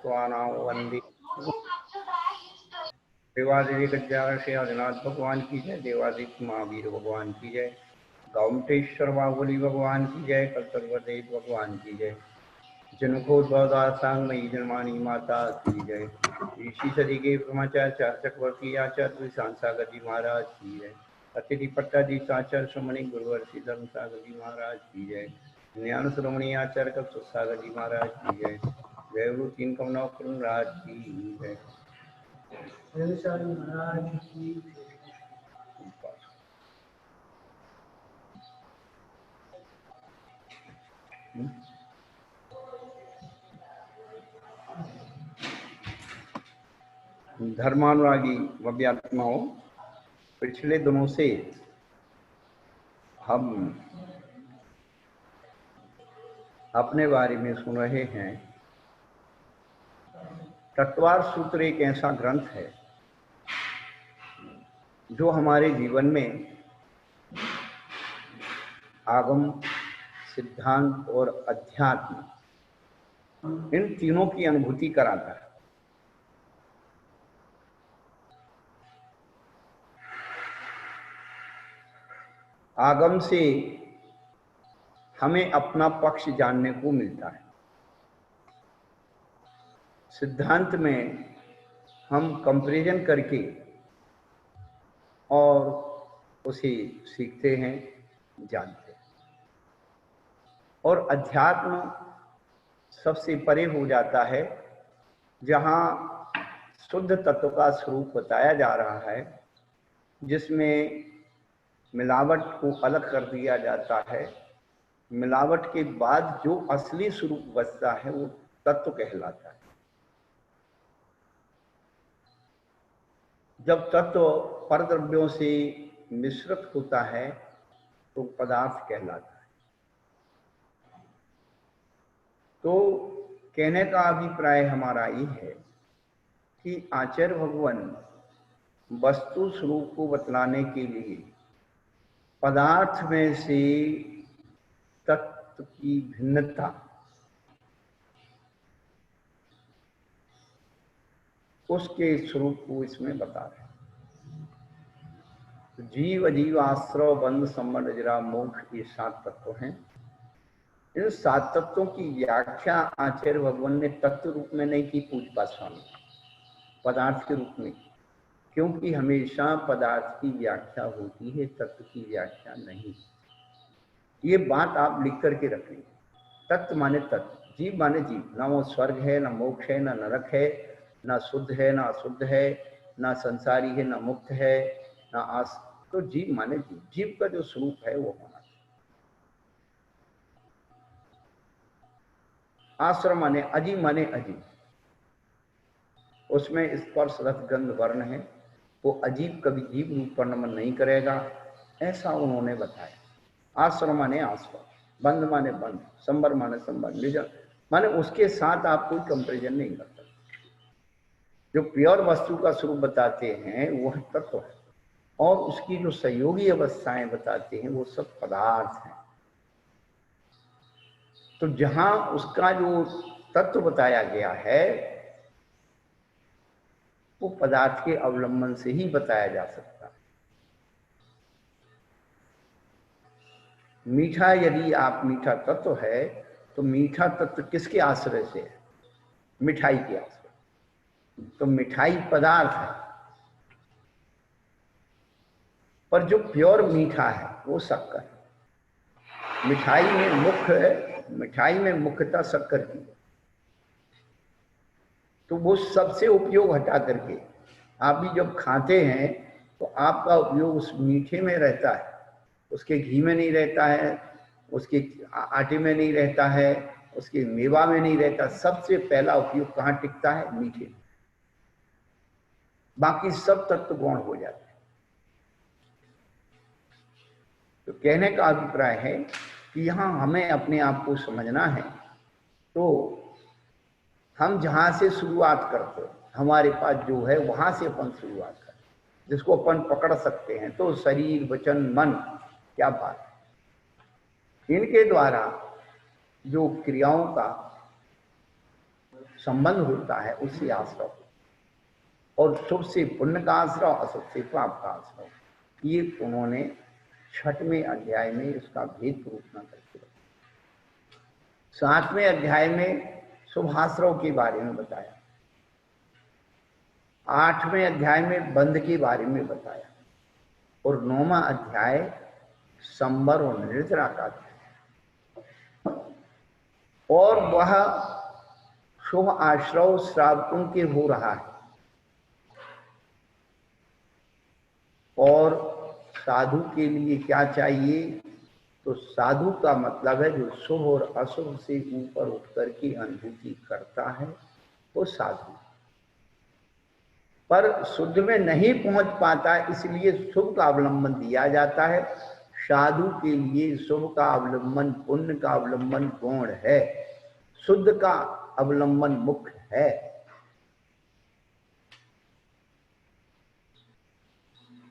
स्वानाम वंदे देवादिदेव गजानन आदिनाथ भगवान की जय। देवादिक महावीर भगवान की जय। गौमटेश्वर बाहुबली भगवान की जय। कलतर्वदेव भगवान की जय। जनकोद्भवदासांग मयी जन्मानी माता की जय। ऋषि सदी के ब्रह्माचार्य चक्रवर्ती आचार्य सांसागर जी महाराज की जय। अतिथि पट्टाधीशाचार्य श्रमणी गुरुवर्षि धर्म सागर जी महाराज की जय। ज्ञान श्रमणी आचार्य कल्प सागर जी महाराज की जय। जय गुरु तीन कमनौ राज की जय। महाराज की धर्मानुरागी भव्यात्माओं, पिछले दिनों से हम अपने बारे में सुन रहे हैं। तत्वार सूत्र एक ऐसा ग्रंथ है जो हमारे जीवन में आगम, सिद्धांत और अध्यात्म इन तीनों की अनुभूति कराता है। आगम से हमें अपना पक्ष जानने को मिलता है। सिद्धांत में हम कंपैरिजन करके और उसे सीखते हैं, जानते हैं। और अध्यात्म सबसे परे हो जाता है, जहाँ शुद्ध तत्व का स्वरूप बताया जा रहा है, जिसमें मिलावट को अलग कर दिया जाता है। मिलावट के बाद जो असली स्वरूप बचता है वो तत्व कहलाता है। जब तत्व परद्रव्यों से मिश्रित होता है तो पदार्थ कहलाता है। तो कहने का अभिप्राय हमारा ये है कि आचार्य भगवान वस्तु स्वरूप को बतलाने के लिए पदार्थ में से तत्व की भिन्नता उसके स्वरूप को इसमें बता रहे हैं। तो जीव, अजीव, आश्रव, बंध, संबंध, जरा, मोक्ष, ये 7 तत्व हैं। इन 7 तत्वों की व्याख्या आचार्य भगवान ने तत्व रूप में नहीं की, पूज्य स्वामी, पदार्थ के रूप में। क्योंकि हमेशा पदार्थ की व्याख्या होती है, तत्व की व्याख्या नहीं। ये बात आप लिख करके रख लीजिए। तत्व माने तत्व, जीव माने जीव। ना वो स्वर्ग है, ना मोक्ष है, ना नरक है, ना शुद्ध है, ना अशुद्ध है, ना संसारी है, ना मुक्त है, ना आस। तो जीव माने जीव। जीव का जो स्वरूप है वो होना चाहिए। आश्रम माने अजीव, माने अजीव। उसमें स्पर्श रस गंध वर्ण है, वो अजीब कभी जीव रूप पर नमन नहीं करेगा, ऐसा उन्होंने बताया। आश्रम माने आश्रम, बंध माने बंध, संबर माने संबर, निजन माने उसके साथ आप कोई कंपैरिजन नहीं कर सकते। जो प्योर वस्तु का स्वरूप बताते हैं वह तत्व है, और उसकी जो सहयोगी अवस्थाएं बताते हैं वो सब पदार्थ हैं। तो जहां उसका जो तत्व बताया गया है वो पदार्थ के अवलंबन से ही बताया जा सकता है। मीठा, यदि आप मीठा तत्व है तो मीठा तत्व किसके आश्रय से है? मिठाई के आश्रय। तो मिठाई पदार्थ है, पर जो प्योर मीठा है वो शक्कर है। मिठाई में मुख्यतः शक्कर की, तो वो सबसे उपयोग हटा करके आप भी जब खाते हैं तो आपका उपयोग उस मीठे में रहता है, उसके घी में नहीं रहता है, उसके आटे में नहीं रहता है, उसके मेवा में नहीं रहता। सबसे पहला उपयोग कहाँ टिकता है? मीठे में। बाकी सब तत्व गौण हो जाते हैं। तो कहने का अभिप्राय है कि यहाँ हमें अपने आप को समझना है। तो हम जहां से शुरुआत करते हैं, हमारे पास जो है वहां से अपन शुरुआत करें, जिसको अपन पकड़ सकते हैं। तो शरीर, वचन, मन, क्या बात है। इनके द्वारा जो क्रियाओं का संबंध होता है उससे आश्रव, और शुभ से पुण्य का आश्रव, अशुभ से पाप का आश्रव। ये उन्होंने 6वें अध्याय में इसका भेद रूपना करके रखा। 7वें अध्याय में शुभाश्रव के बारे में बताया, 8वें अध्याय में बंध के बारे में बताया, और 9वां अध्याय संबर और निर्जरा का अध्याय। और वह शुभ आश्रव श्रावकों के हो रहा है, और साधु के लिए क्या चाहिए? तो साधु का मतलब है जो शुभ और अशुभ से ऊपर उठकर की अनुभूति करता है वो साधु। पर शुद्ध में नहीं पहुंच पाता, इसलिए शुभ का अवलंबन दिया जाता है। साधु के लिए शुभ का अवलंबन, पुण्य का अवलंबन गौण है, शुद्ध का अवलंबन मुख्य है।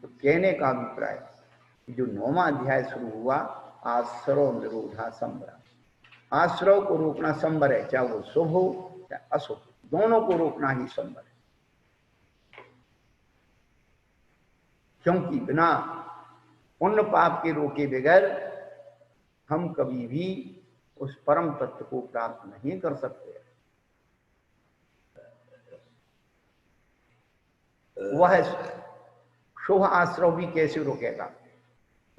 तो कहने का अभिप्राय जो 9वां अध्याय शुरू हुआ, आश्रव निरोधा संबर, आश्रव को रोकना संबर है, चाहे वो शुभ हो चाहे अशुभ, दोनों को रोकना ही संबर है। क्योंकि बिना पुण्य पाप के रोके बगैर हम कभी भी उस परम तत्व को प्राप्त नहीं कर सकते। वह शुभ आश्रव भी कैसे रोकेगा?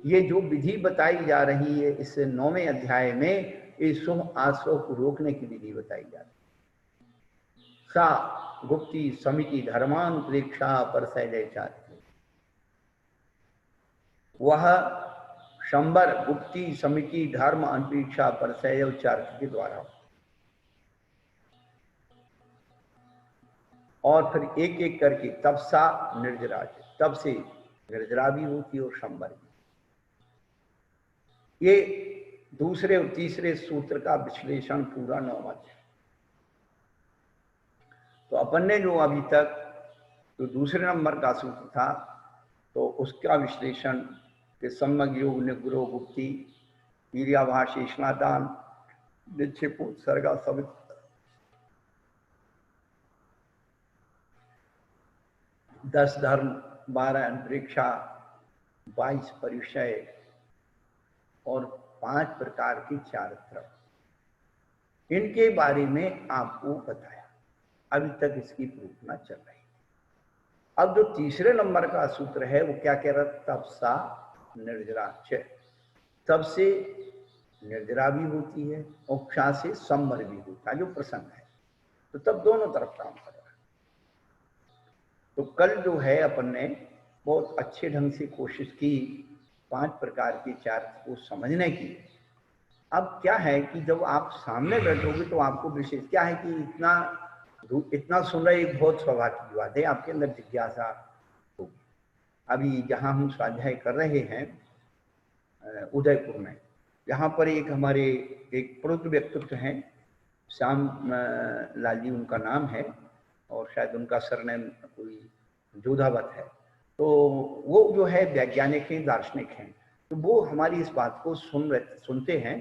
ये जो विधि बताई जा रही है इस 9वें अध्याय में, इस शुभ आश्रव को रोकने की विधि बताई जा रही है। सा गुप्ती समिति धर्मान प्रेक्षा पर शैलेचार्य, वह शंबर गुप्ती समिति धर्म अंतरिक्षा पर शैलेचार्य के द्वारा, और फिर एक एक करके तब सा निर्जरा, तब से निर्जरा भी होती और शंबर भी। ये दूसरे और तीसरे सूत्र का विश्लेषण पूरा 9वां है। तो अपन ने जो अभी तक जो दूसरे नंबर का सूत्र था, तो उसका विश्लेषण के सम्यक योग निग्रह गुप्ती वीर्याभास स्नादान निक्षेपोत सर्गा सवित 10 धर्म 12 अंतरिक्षा 22 परिचय और 5 प्रकार की चारित्र, इनके बारे में आपको बताया। अभी तक इसकी प्रूफना चल रही है। अब जो तीसरे नंबर का सूत्र है वो क्या कह रहा? तब सा निर्जरा, तब से निर्जरा भी होती है और क्षा से संबर भी होता है, जो प्रसन्न है। तो तब दोनों तरफ काम कर रहा है। तो कल जो है अपन ने बहुत अच्छे ढंग से कोशिश की 5 प्रकार के चारित्र को समझने की। अब क्या है कि जब आप सामने बैठोगे तो आपको विशेष क्या है कि इतना सुन रहे, एक बहुत स्वाभाविक की बात है, आपके अंदर जिज्ञासा होगी। अभी जहाँ हम स्वाध्याय कर रहे हैं उदयपुर में, यहाँ पर एक हमारे एक प्रौद्ध व्यक्तित्व हैं, श्याम लाल जी उनका नाम है, और शायद उनका सरनेम कोई जोधावत है। तो वो जो है वैज्ञानिक हैं, दार्शनिक हैं। तो वो हमारी इस बात को सुनते हैं,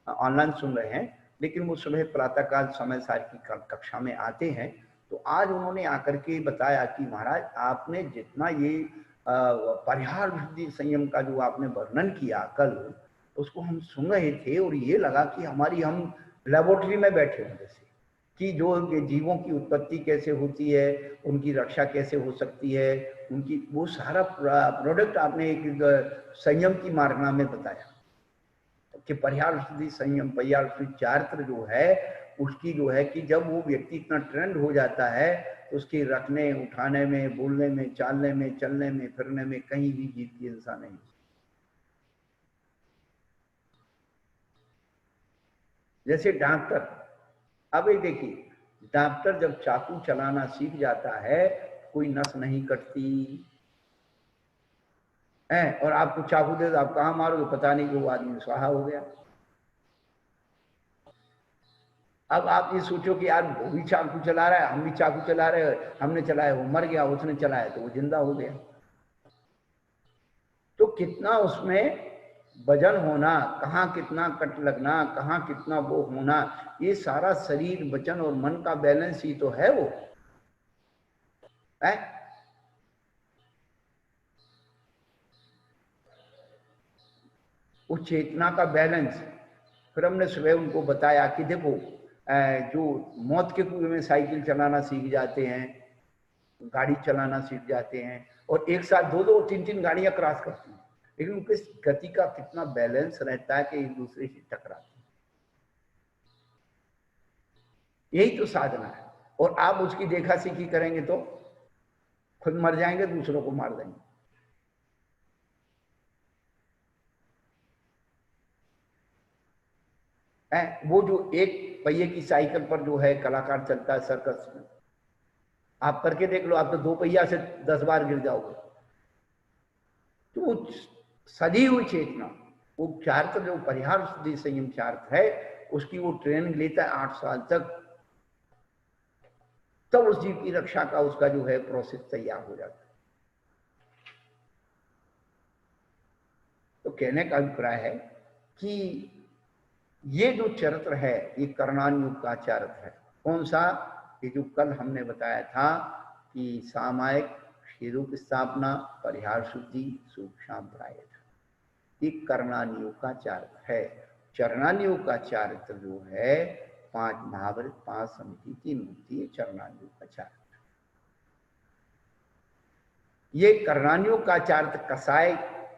ऑनलाइन सुन रहे हैं, लेकिन वो सुबह प्रातःकाल समय सार की कक्षा में आते हैं। तो आज उन्होंने आकर के बताया कि महाराज आपने जितना ये परिहार विशुद्धि संयम का जो आपने वर्णन किया कल, उसको हम सुन रहे थे और ये लगा कि हम लेबोरेटरी में बैठे हैं, जैसे कि जो जीवों की उत्पत्ति कैसे होती है, उनकी रक्षा कैसे हो सकती है, उनकी वो सारा प्रोडक्ट आपने एक संयम की मार्गना में बताया कि परिहार विशुद्धि संयम, परिहार विशुद्धि चारित्र जो है उसकी जो है कि जब वो व्यक्ति इतना ट्रेंड हो जाता है तो उसके रखने उठाने में, बोलने में, चालने में, चलने में, फिरने में कहीं भी जीव की हिंसा नहीं। जैसे डॉक्टर, अब ये देखिए, डॉक्टर जब चाकू चलाना सीख जाता है, कोई नस नहीं कटती है, और आपको चाकू दे तो आप कहाँ मारोगे पता नहीं, वो आदमी स्वाहा हो गया। अब आप ये सोचो कि यार वो भी चाकू चला रहा है, हम भी चाकू चला रहे हैं, हमने चलाया वो मर गया, उसने चलाया तो वो जिंदा हो गया। तो कितना उसमें वजन होना, कहाँ कितना कट लगना, कहाँ कितना वो होना, ये सारा शरीर वचन और मन का बैलेंस ही तो है वो है। वो चेतना का बैलेंस। फिर हमने सुबह उनको बताया कि देखो जो मौत के कुएं में साइकिल चलाना सीख जाते हैं, गाड़ी चलाना सीख जाते हैं, और एक साथ दो दो तीन तीन गाड़ियां क्रॉस करती हैं, लेकिन उनके गति का कितना बैलेंस रहता है कि एक दूसरे से टकराते हैं। यही तो साधना है। और आप उसकी देखा सीखी करेंगे तो खुद मर जाएंगे, दूसरों को मार देंगे। वो जो एक पहिए की साइकिल पर जो है कलाकार चलता है सर्कस में, आप करके देख लो, आप तो 2 पहिया से 10 बार गिर जाओगे। तो सदी हुई चेतना, वो चार्थ जो परिहार शुद्धि संयम चार्थ है, उसकी वो ट्रेनिंग लेता है 8 साल तक, तब उस जीव की रक्षा का उसका जो है प्रोसेस तैयार हो जाता है। तो कहने का अभिप्राय है कि ये जो चरित्र है ये कर्णान युग का चरित्र है। कौन सा? ये जो कल हमने बताया था कि सामायिक रूप स्थापना, परिहार शुद्धि, सूक्ष्म प्रायः, ये कर्णान युग का चरित्र है। चरणान युग का चरित्र जो है 5 महाभारत, 5 समिति, 3 मुक्ति, ये चरणान युग का चरित्र। ये कर्णान युग का चरित्र कसाय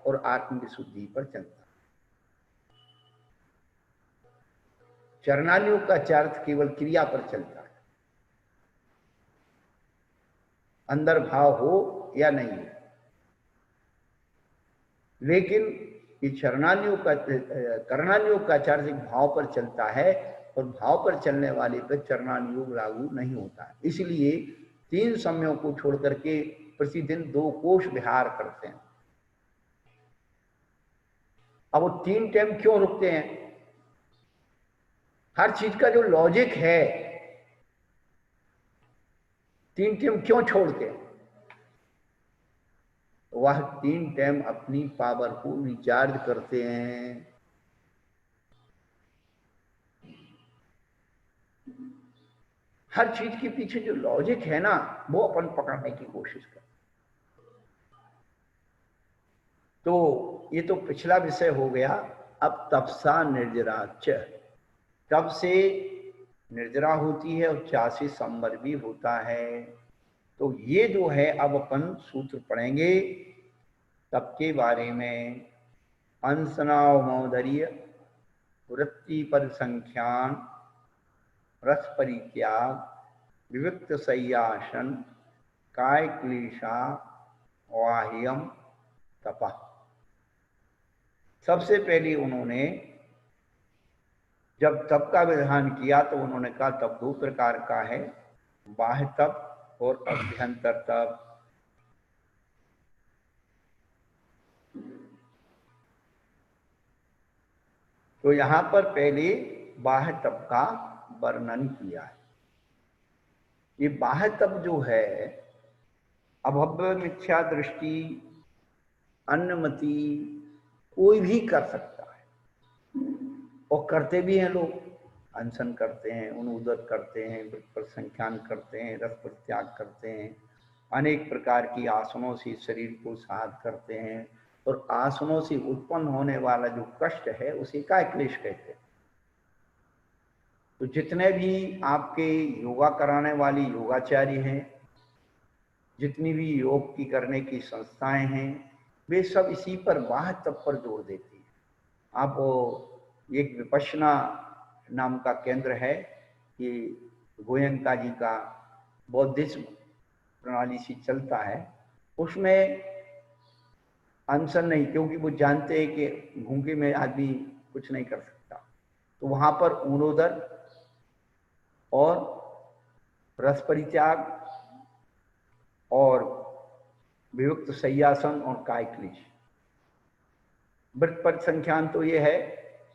और आत्मविशुद्धि पर चलता है। चरणान युग का चरित्र केवल क्रिया पर चलता है, अंदर भाव हो या नहीं हो। लेकिन ये चरणान युग का, कर्णान युग का चरित्र भाव पर चलता है, और भाव पर चलने वाले पर चरणान युग लागू नहीं होता है। इसलिए 3 समयों को छोड़ करके प्रतिदिन 2 कोश विहार करते हैं। अब वो 3 टाइम क्यों रुकते हैं? हर चीज का जो लॉजिक है, 3 टाइम क्यों छोड़ते हैं? वह 3 टाइम अपनी पावर को रिचार्ज करते हैं। हर चीज के पीछे जो लॉजिक है ना, वो अपन पकड़ने की कोशिश कर। तो ये तो पिछला विषय हो गया। अब तपसा निर्जरा च, तब से निर्जरा होती है और चा से संवर भी होता है। तो ये जो है अब अपन सूत्र पढ़ेंगे तप के बारे में। अंसनाव मौदर्य, वृत्ति परिसंख्यान, रस परित्याग, विविक्त सय्यासन, काय क्लेशा, वाह्यम तपा। सबसे पहले उन्होंने जब तप का विधान किया तो उन्होंने कहा तप 2 प्रकार का है, बाह्य तप और अभ्यंतर तप। तो यहां पर पहले बाह्य तप का वर्णन किया है। ये बाह्य तप जो है, अभव्य मिथ्या दृष्टि, अन्नमति, कोई भी कर सकता है, और करते भी हैं लोग। अनशन करते हैं, अनुदर करते हैं, परिसंख्यान करते हैं, रस परित्याग करते हैं, अनेक प्रकार की आसनों से शरीर को साध करते हैं, और आसनों से उत्पन्न होने वाला जो कष्ट है उसे काय क्लेश कहते हैं। तो जितने भी आपके योगा कराने वाली योगाचार्य हैं, जितनी भी योग की करने की संस्थाएं हैं, वे सब इसी पर बाह्य तप पर जोर देती हैं। आप एक विपश्यना नाम का केंद्र है, ये गोयंका जी का बौद्धिज्म प्रणाली से चलता है, उसमें अनशन नहीं, क्योंकि वो जानते हैं कि भूखे में आदमी कुछ नहीं कर सकता। तो वहां पर ऊर्ध्वर और रस परित्याग और वियुक्त सय्यासन और काय क्लेश। वृत्त परिसंख्यान तो ये है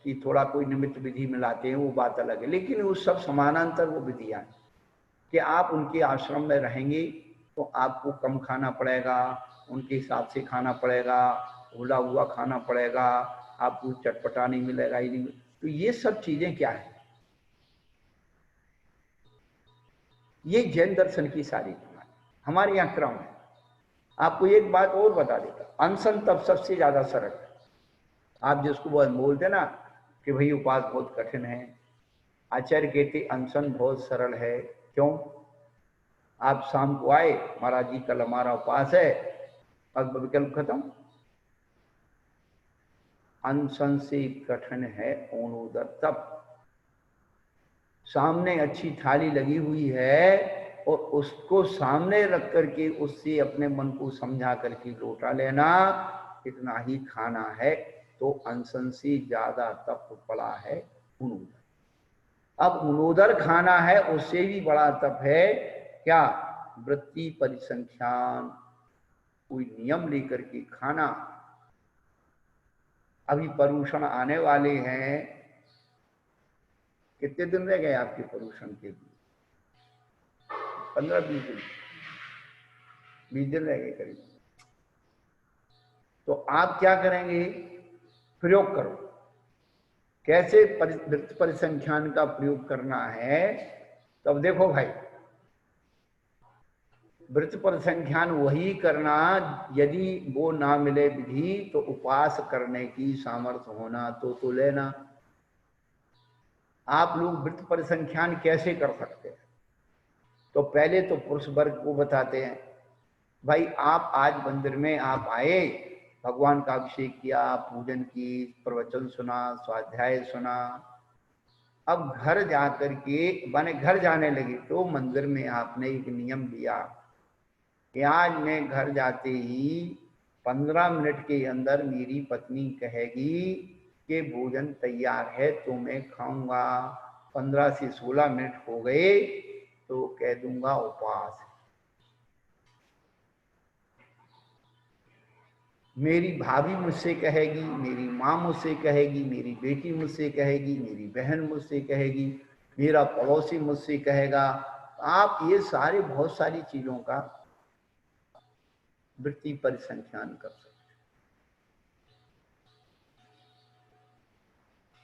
कि थोड़ा कोई निमित्त विधि मिलाते हैं, वो बात अलग है, लेकिन वो सब समानांतर वो विधियां कि आप उनके आश्रम में रहेंगे तो आपको कम खाना पड़ेगा, उनके हिसाब से खाना पड़ेगा, भूला हुआ खाना पड़ेगा, आपको चटपटा नहीं मिलेगा ही नहीं। तो ये सब चीजें क्या है, ये जैन दर्शन की सारी हमारे यहाँ क्रम है। आपको एक बात और बता देता, अनशन तब सबसे ज्यादा सरल है। आप जिसको बोलते ना कि भाई उपास बहुत कठिन है, आचार्य कहते अनशन बहुत सरल है। क्यों? आप शाम को आए, महाराज जी कल हमारा उपास है, अब विकल्प खत्म। अनशन से कठिन है अनोदर तप। सामने अच्छी थाली लगी हुई है और उसको सामने रख करके उससे अपने मन को समझा करके लोटा लेना, इतना ही खाना है, तो अनशन से ज्यादा तप पड़ा है उनोदर। अब उनोदर खाना है, उससे भी बड़ा तप है क्या? वृत्ति परिसंख्यान, कोई नियम लेकर के खाना। अभी पर्यूषण आने वाले हैं, कितने दिन रह गए आपके पर्यूषण के लिए? 15-20 दिन, 20 दिन रह गए करीब। तो आप क्या करेंगे? प्रयोग करो। कैसे वृत्ति परिसंख्यान का प्रयोग करना है? तब देखो भाई, वृत्ति परिसंख्यान वही करना, यदि वो ना मिले विधि तो उपास करने की सामर्थ्य होना तो लेना। आप लोग वृत्ति परिसंख्यान कैसे कर सकते हैं? तो पहले तो पुरुष वर्ग को बताते हैं, भाई आप आज मंदिर में आप आए, भगवान का अभिषेक किया, पूजन की, प्रवचन सुना, स्वाध्याय सुना। अब घर जाकर के माने घर जाने लगे तो मंदिर में आपने एक नियम लिया कि आज मैं घर जाते ही 15 मिनट के अंदर मेरी पत्नी कहेगी कि भोजन तैयार है तो मैं खाऊंगा। 15 से 16 मिनट हो गए तो कह दूंगा उपवास है। मेरी भाभी मुझसे कहेगी, मेरी माँ मुझसे कहेगी, मेरी बेटी मुझसे कहेगी, मेरी बहन मुझसे कहेगी, मेरा पड़ोसी मुझसे कहेगा। आप ये सारे बहुत सारी चीजों का वृत्ति परिसंख्यान कर सकते।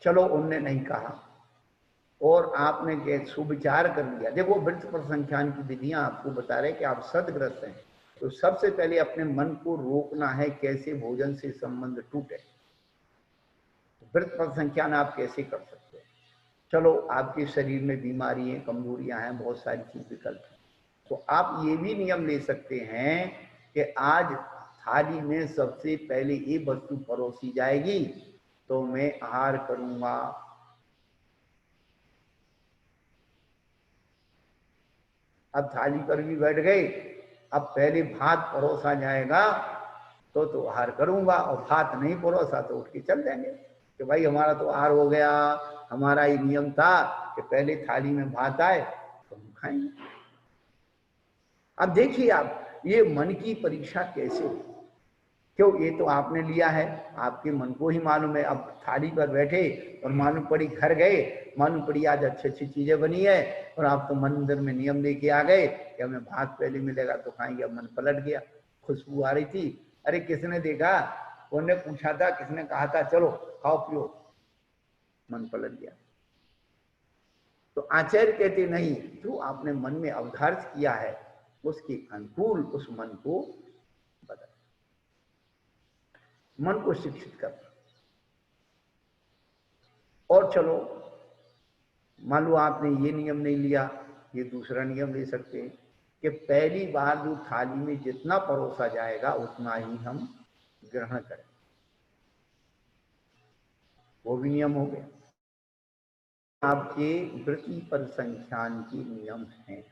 चलो उनने नहीं कहा और आपने सुविचार कर लिया। देखो वृत्ति परिसंख्यान की विधियां आपको बता रहे कि आप सदग्रस्त हैं, तो सबसे पहले अपने मन को रोकना है, कैसे भोजन से संबंध टूटे। वृत्ति परिसंख्यान आप कैसे कर सकते हैं? चलो आपके शरीर में बीमारी है, कमजोरियां हैं, बहुत सारी चीज विकल्प है, तो आप ये भी नियम ले सकते हैं कि आज थाली में सबसे पहले ये वस्तु परोसी जाएगी तो मैं आहार करूंगा। अब थाली पर भी बैठ गए, अब पहले भात परोसा जाएगा तो आहार करूंगा, और भात नहीं परोसा तो उठ के चल जाएंगे कि भाई हमारा तो आहार हो गया, हमारा ये नियम था कि पहले थाली में भात आए तो हम खाएंगे। अब देखिए आप ये मन की परीक्षा कैसे हो, क्यों? ये तो आपने लिया है, आपके मन को ही मालूम है। अब थाली पर बैठे और मालूम पड़ी, घर गए मालूम पड़ी आज अच्छी अच्छी चीजें बनी है, और आप तो मंदिर में नियम लेके आ गए कि हमें भात पहले मिलेगा तो खाएंगे। अब मन पलट गया, खुशबू आ रही थी, अरे किसने देखा, उन्होंने पूछा था, किसने कहा था चलो खाओ पियो, मन पलट गया। तो आचार्य कहते नहीं, जो आपने मन में अवधार्य किया है उसके अनुकूल उस मन को बदल, मन को शिक्षित कर। और चलो मान लो आपने ये नियम नहीं लिया, ये दूसरा नियम ले सकते हैं कि पहली बार जो थाली में जितना परोसा जाएगा उतना ही हम ग्रहण करें, वो भी नियम हो गया। आपके वृत्ति परिसंख्यान के नियम हैं।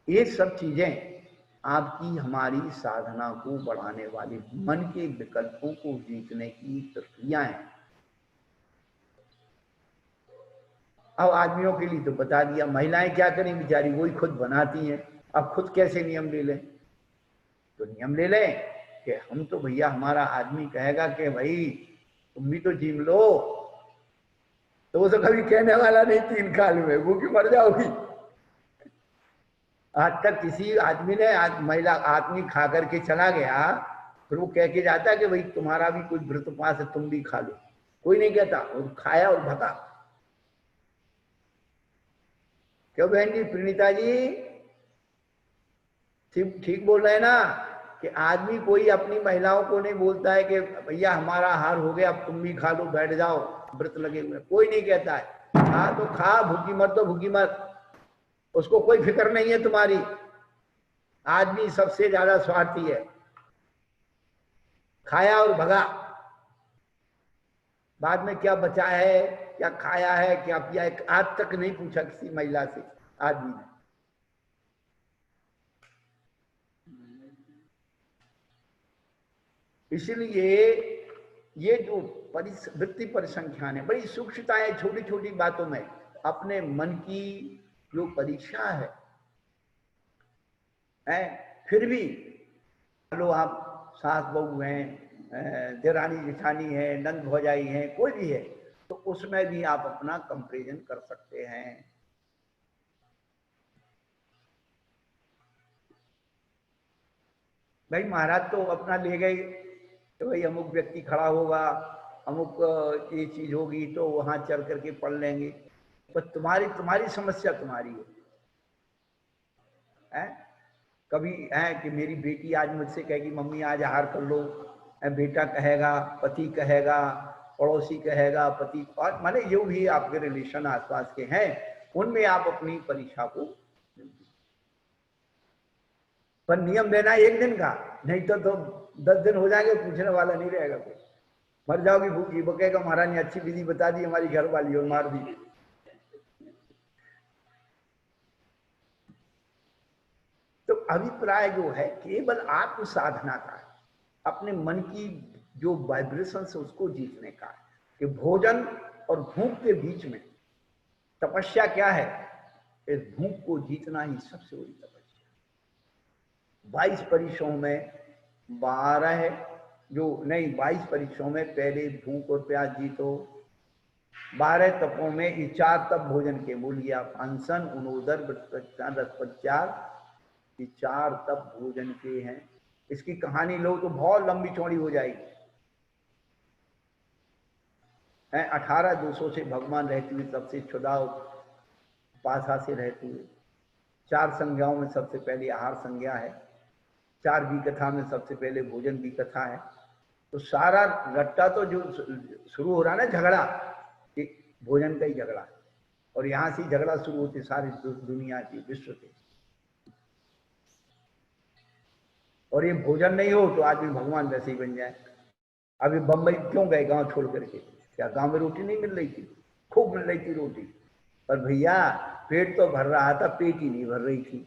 ये सब चीजें आपकी हमारी साधना को बढ़ाने वाली, मन के विकल्पों को जीतने की प्रक्रियाएं। अब आदमियों के लिए तो बता दिया, महिलाएं क्या करें बेचारी, वही खुद बनाती हैं। अब खुद कैसे नियम ले लें? तो नियम ले लें कि हम तो भैया, हमारा आदमी कहेगा कि भाई तुम भी तो जिम लो, तो वो तो कभी कहने वाला नहीं 3 काल में, वो भी मर जाओगी। आज तक किसी आदमी ने, आज महिला आदमी खा करके चला गया फिर वो कह के जाता है कि भाई तुम्हारा भी कोई व्रत उपास है, तुम भी खा लो। कोई नहीं कहता, और खाया और भगा। क्यों बहन जी, प्रणीता जी ठीक ठीक बोल रहे हैं ना, कि आदमी कोई अपनी महिलाओं को नहीं बोलता है कि भैया हमारा आहार हो गया, अब तुम भी खा लो, बैठ जाओ, व्रत लगे हुए। कोई नहीं कहता है, खा तो खा, भूखी मत तो भूखी मत, उसको कोई फिक्र नहीं है तुम्हारी। आदमी सबसे ज्यादा स्वार्थी है, खाया और भगा। बाद में क्या बचा है, क्या खाया है, क्या पिया है, आज तक नहीं पूछा किसी महिला से आदमी ने। इसलिए ये जो वृत्ति परिसंख्यान है, बड़ी सूक्ष्मता है छोटी छोटी बातों में। अपने मन की जो परीक्षा है, फिर भी लो आप सास बहू हैं, देरानी जेठानी है, नंद भौजाई है, कोई भी है, तो उसमें भी आप अपना कंपेरिजन कर सकते हैं। भाई महाराज तो अपना ले गए, तो भाई अमुक व्यक्ति खड़ा होगा, अमुक ये चीज होगी, तो वहां चल करके पढ़ लेंगे। पर तुम्हारी तुम्हारी समस्या तुम्हारी है। कभी है कि मेरी बेटी आज मुझसे कहेगी मम्मी आज आहार कर लो, बेटा कहेगा, पति कहेगा, पड़ोसी कहेगा, पति, और माने जो भी आपके रिलेशन आसपास के हैं, उनमें आप अपनी परीक्षा को, पर नियम देना एक दिन का, नहीं तो 10 दिन हो जाएंगे, पूछने वाला नहीं रहेगा कोई। मर जाओगी भूखी, वो कहेगा महाराज ने अच्छी विधि बता दी हमारी घर वाली और मार दी। तो अभिप्राय जो है केवल आत्म साधना का है, अपने मन की जो वाइब्रेशन है उसको जीतने का है। कि भोजन और भूख के बीच में तपस्या क्या है, इस भूख को जीतना ही सबसे बड़ी तपस्या। 22 परीक्षाओं में 12 जो नहीं 22 परीक्षाओं में पहले भूख और प्यास जीतो, 12 तपों में ये 4 तप भोजन के बोल गया, अनशन, उनोदर, रसपचार, ये 4 तप भोजन के हैं। इसकी कहानी लो तो बहुत लंबी चौड़ी हो जाएगी। 18 दोषों से भगवान रहते हुए, सबसे छुड़ाओ पासा से रहते हुए, 4 संज्ञाओं में सबसे पहले आहार संज्ञा है, 4 भी कथा में सबसे पहले भोजन भी कथा है। तो सारा रट्टा तो जो शुरू हो रहा है ना झगड़ा, भोजन का ही झगड़ा है, और यहां से झगड़ा शुरू होती सारी दुनिया की, विश्व की। और ये भोजन नहीं हो तो आदमी भगवान वैसे ही बन जाए। अभी बंबई क्यों गए गांव छोड़ करके, क्या गांव में रोटी नहीं मिल रही थी? खूब मिल रही थी रोटी, पर भैया पेट तो भर रहा था, पेट ही नहीं भर रही थी।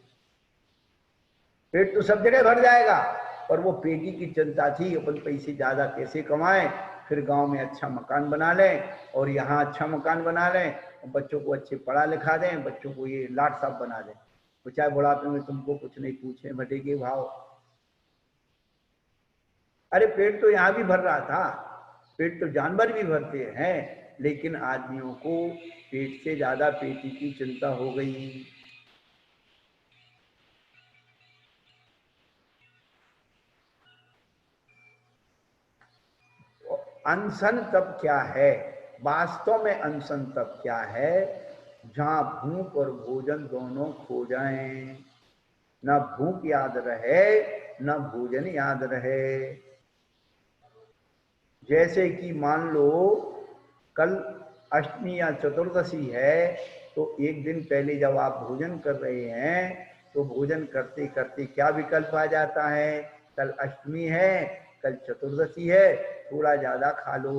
पेट तो सब जगह भर जाएगा, पर वो पेट ही की चिंता थी, अपन पैसे ज्यादा कैसे कमाएं, फिर गांव में अच्छा मकान बना लें, और यहाँ अच्छा मकान बना लें, बच्चों को अच्छे पढ़ा लिखा दें, बच्चों को ये लाट साहब बना दें, तो चाहे बुढ़ापे में तुमको कुछ नहीं पूछे, भटे के भाव। अरे पेट तो यहां भी भर रहा था, पेट तो जानवर भी भरते हैं, लेकिन आदमियों को पेट से ज्यादा पेटी की चिंता हो गई। अनशन तब क्या है, वास्तव में अनशन तब क्या है, जहां भूख और भोजन दोनों खो जाएं, ना भूख याद रहे ना भोजन याद रहे। जैसे कि मान लो कल अष्टमी या चतुर्दशी है, तो एक दिन पहले जब आप भोजन कर रहे हैं, तो भोजन करते करते क्या विकल्प आ जाता है, कल अष्टमी है, कल चतुर्दशी है, थोड़ा ज्यादा खा लो।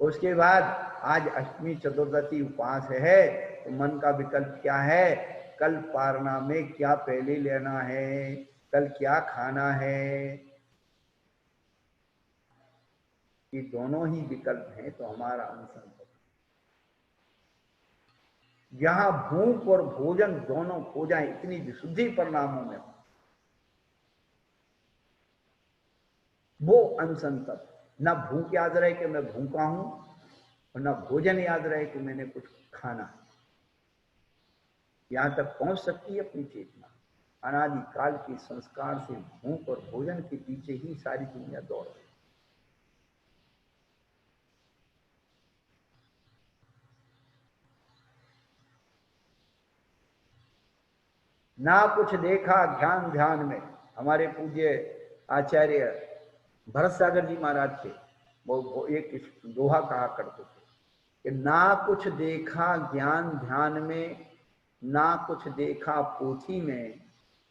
उसके बाद आज अष्टमी चतुर्दशी उपवास है, तो मन का विकल्प क्या है, कल पारना में क्या पहले लेना है, कल क्या खाना है। ये दोनों ही विकल्प हैं, तो हमारा अनशन यहां भूख और भोजन दोनों खो जाए, इतनी विशुद्धि परिणामों में, वो अनशन तब, न भूख याद रहे कि मैं भूखा हूं, और न भोजन याद रहे कि मैंने कुछ खाना। यहां तक पहुंच सकती है अपनी चेतना। अनादिकाल के संस्कार से भूख और भोजन के पीछे ही सारी दुनिया दौड़ रही। ना कुछ देखा ध्यान ध्यान में, हमारे पूज्य आचार्य भरत सागर जी महाराज थे, वो एक दोहा कहा करते थे कि ना कुछ देखा ज्ञान ध्यान में, ना कुछ देखा पोथी में,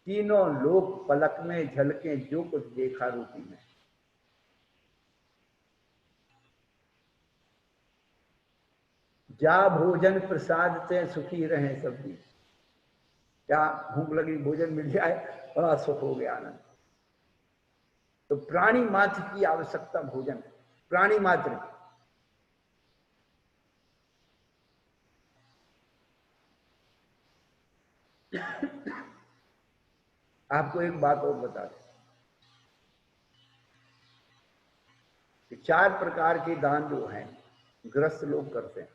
तीनों लोग पलक में झलके जो कुछ देखा रूपी में। जा भोजन प्रसाद से सुखी रहे सब जी। क्या भूख लगी भोजन मिल जाए बड़ा सुख हो गया आनंद। तो प्राणी मात्र की आवश्यकता भोजन है, प्राणी मात्र की। आपको एक बात और बता दें कि 4 प्रकार के दान जो हैं गृहस्थ लोग करते हैं,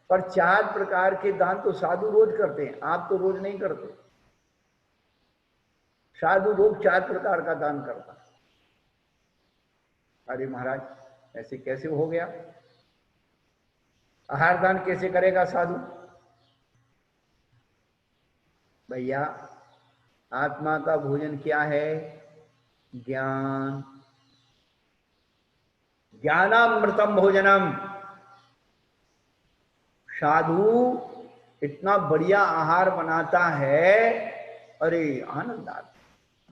पर 4 प्रकार के दान तो साधु रोज करते हैं, आप तो रोज नहीं करते। साधु रोज 4 प्रकार का दान करता है। अरे महाराज ऐसे कैसे हो गया? आहार दान कैसे करेगा साधु? भैया आत्मा का भोजन क्या है? ज्ञान। ज्ञानामृतम भोजनम। साधु इतना बढ़िया आहार बनाता है, अरे आनंद आता।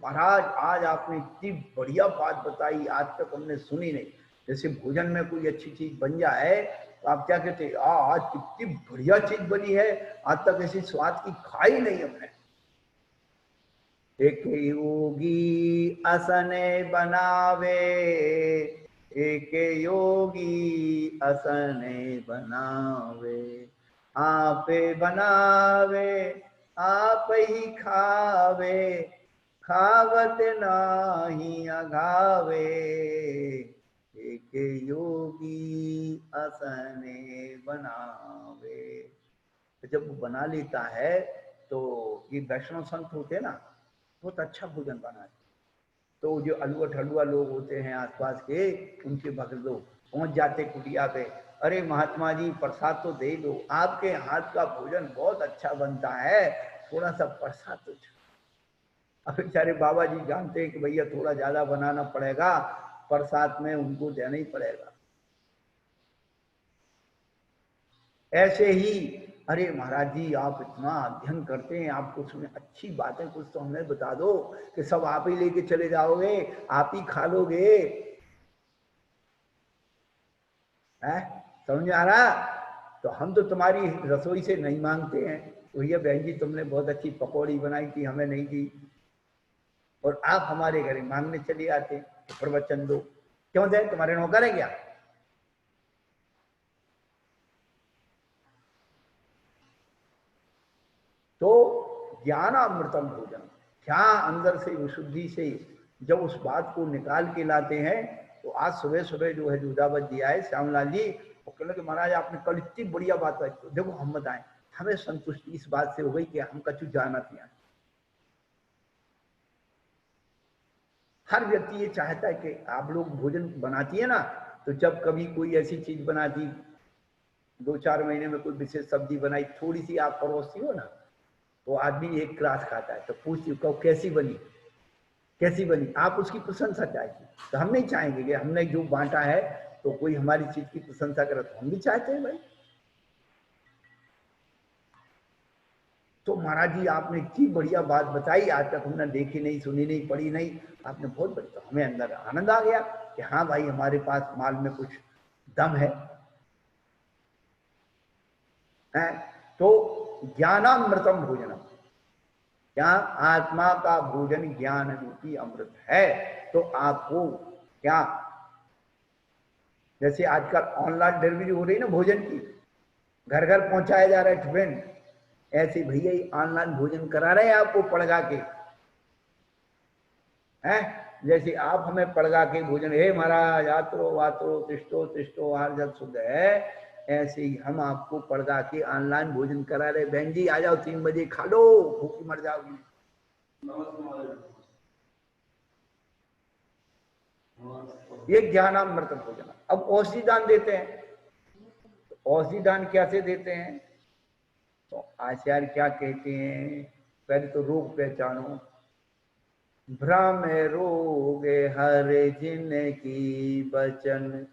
महाराज आज आपने इतनी बढ़िया बात बताई, आज तक हमने सुनी नहीं। जैसे भोजन में कोई अच्छी चीज बन जाए तो आप क्या कहते हैं, आज कितनी बढ़िया चीज बनी है, आज तक ऐसी स्वाद की खाई नहीं हमने। एक योगी असने बनावे, एक योगी असने बनावे, आपे बनावे आप ही खावे, खावत नाही अघावे, एक योगी असने बनावे। जब वो बना लेता है तो ये वैष्णव संत होते ना, बहुत अच्छा भोजन बनाते। तो जो अलुआ ठलुआ लोग होते हैं आसपास के, उनके भक्त लोग पहुंच जाते कुटिया पे, अरे महात्मा जी प्रसाद तो दे दो, आपके हाथ का भोजन बहुत अच्छा बनता है, थोड़ा सा प्रसाद तो। अब बेचारे बाबा जी जानते हैं कि भैया थोड़ा ज्यादा बनाना पड़ेगा, प्रसाद में उनको देना ही पड़ेगा। ऐसे ही अरे महाराज जी आप इतना अध्ययन करते हैं, आप कुछ में अच्छी बातें कुछ तो हमें बता दो कि सब आप ही लेके चले जाओगे, आप ही खा लोगे। है समझ आ रहा? तो हम तो तुम्हारी रसोई से नहीं मांगते हैं, भैया बहन जी तुमने बहुत अच्छी पकौड़ी बनाई थी, हमें नहीं दी, और आप हमारे घर मांगने चले आते प्रवचन दो। क्यों दे? तुम्हारे नौकर है क्या? तो ज्ञानामृतम भोजन, क्या अंदर से विशुद्धि से जब उस बात को निकाल के लाते हैं। तो आज सुबह सुबह जो है दूधावत जी आए, श्यामलाल जी, वो कहने लगे महाराज आपने कल इतनी बढ़िया बात बताई, तो देखो हम बताएं, हमें संतुष्टि इस बात से हो गई कि हम कछु जाना पिया। हर व्यक्ति ये चाहता है कि आप लोग भोजन बनाती है ना, तो जब कभी कोई ऐसी चीज बनाती, 2-4 महीने में कोई विशेष सब्जी बनाई, थोड़ी सी आप परोसती हो ना, वो आदमी एक क्लास खाता है, तो पूछती हो कैसी बनी, कैसी बनी, आप उसकी प्रशंसा चाहती। तो हम नहीं चाहेंगे कि हमने जो बांटा है तो कोई हमारी चीज की प्रशंसा करे, तो हम भी चाहते हैं भाई। तो महाराज जी आपने इतनी बढ़िया बात बताई, आज तक हमने देखी नहीं, सुनी नहीं, पढ़ी नहीं, आपने बहुत बढ़िया। तो हमें अंदर आनंद आ गया कि हाँ भाई हमारे पास माल में कुछ दम है। तो ज्ञानामृतम भोजनम, क्या आत्मा का भोजन ज्ञान रूपी अमृत है। तो आपको क्या, जैसे आजकल ऑनलाइन डिलीवरी हो रही है ना भोजन की, घर घर पहुंचाया जा रहा है टिफिन, ऐसे भैया ही ऑनलाइन भोजन करा रहे हैं आपको पड़गा के। हैं जैसे आप हमें पड़गा के भोजन, हे महाराज आत्रो वात्रो तिष्ठो तिष्ठो आहार जल शुद्ध है, ऐसे ही हम आपको पर्दा के ऑनलाइन भोजन करा रहे। बहन जी आ जाओ, 3 बजे खा लो, भूखी मर जाओगी। ये ज्ञानामृत भोजन। अब औषधि दान देते हैं, तो औषधि दान कैसे देते हैं? तो आचार्य क्या कहते हैं, पहले तो रोग पहचानो। भ्रम रोग हर जिन की बचन,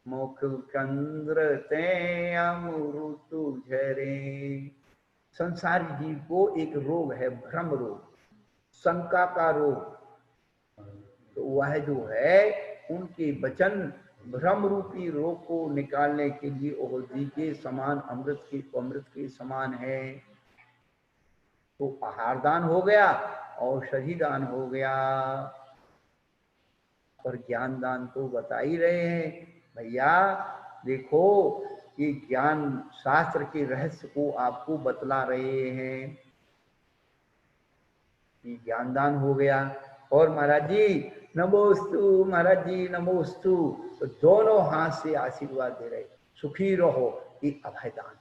मुख कंद्र ते अमृतु झरे। संसारी जीव को एक रोग है, भ्रम रोग, शंका का रोग। तो वह जो है उनके वचन भ्रम रूपी रोग को निकालने के लिए औषधि के समान, अमृत के समान है। तो आहार दान हो गया, औषधि दान हो गया, और ज्ञान दान तो बता ही रहे हैं भैया। देखो ये ज्ञान शास्त्र के रहस्य को आपको बतला रहे हैं, ये ज्ञान दान हो गया। और महाराज जी नमोस्तु, महाराज जी नमोस्तु, तो दोनों हाथ से आशीर्वाद दे रहे, सुखी रहो, ये अभयदान।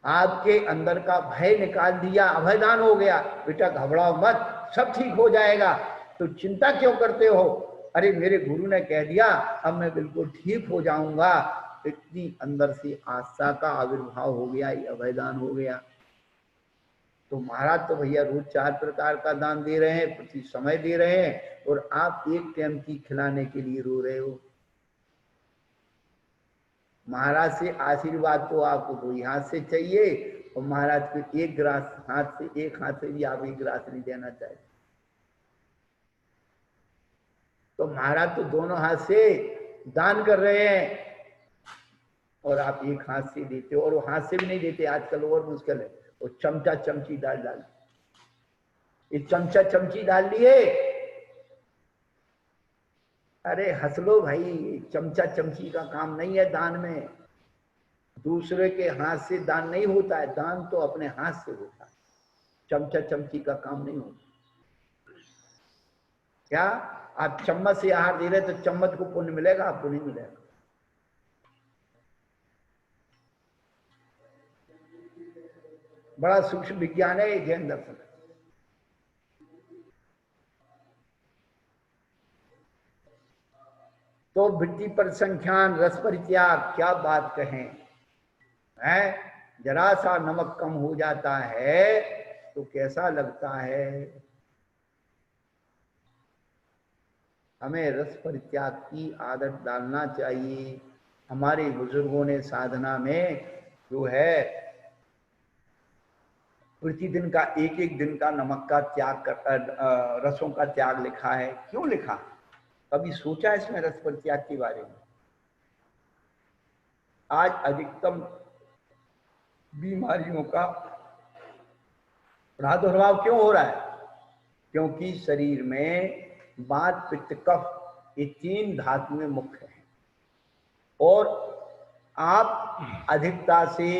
आपके अंदर का भय निकाल दिया, अभयदान हो गया। बेटा घबराओ मत, सब ठीक हो जाएगा। तो चिंता क्यों करते हो? अरे मेरे गुरु ने कह दिया, अब मैं बिल्कुल ठीक हो जाऊंगा। इतनी अंदर से आस्था का आविर्भाव हो गया, ये अभयदान हो गया। तो महाराज तो भैया रोज 4 प्रकार का दान दे रहे हैं, प्रति समय दे रहे हैं, और आप एक टाइम की खिलाने के लिए रो रहे हो। महाराज से आशीर्वाद तो आपको 2 हाथ से चाहिए, और महाराज को एक हाथ से भी आप 1 गिलास नहीं देना चाहिए। तो महाराज तो दोनों हाथ से दान कर रहे हैं, और आप 1 हाथ से देते हो। और वो हाथ से भी नहीं देते आजकल, और मुश्किल है, वो चमचा चमची डाल एक चमचा चमची डाल लिए। अरे हंस लो भाई, चमचा चमची का काम नहीं है दान में। दूसरे के हाथ से दान नहीं होता है, दान तो अपने हाथ से होता है, चमचा चमची का काम नहीं होता। क्या आप चम्मच से आहार दे रहे तो चम्मच को पुण्य मिलेगा, आपको नहीं मिलेगा। बड़ा सूक्ष्म विज्ञान है ये जैन दर्शन। तो वृत्ति पर संख्यान, रस परित्याग, क्या बात कहें है। जरा सा नमक कम हो जाता है तो कैसा लगता है। हमें रस परित्याग की आदत डालना चाहिए। हमारे बुजुर्गों ने साधना में जो है प्रतिदिन का 1-1 दिन का नमक का त्याग कर, रसों का त्याग लिखा है। क्यों लिखा? कभी सोचा इसमें रस परित्याग के बारे में? आज अधिकतम बीमारियों का प्रादुर्भाव क्यों हो रहा है? क्योंकि शरीर में वात पित्त कफ ये 3 धातुएं मुख्य हैं, और आप अधिकता से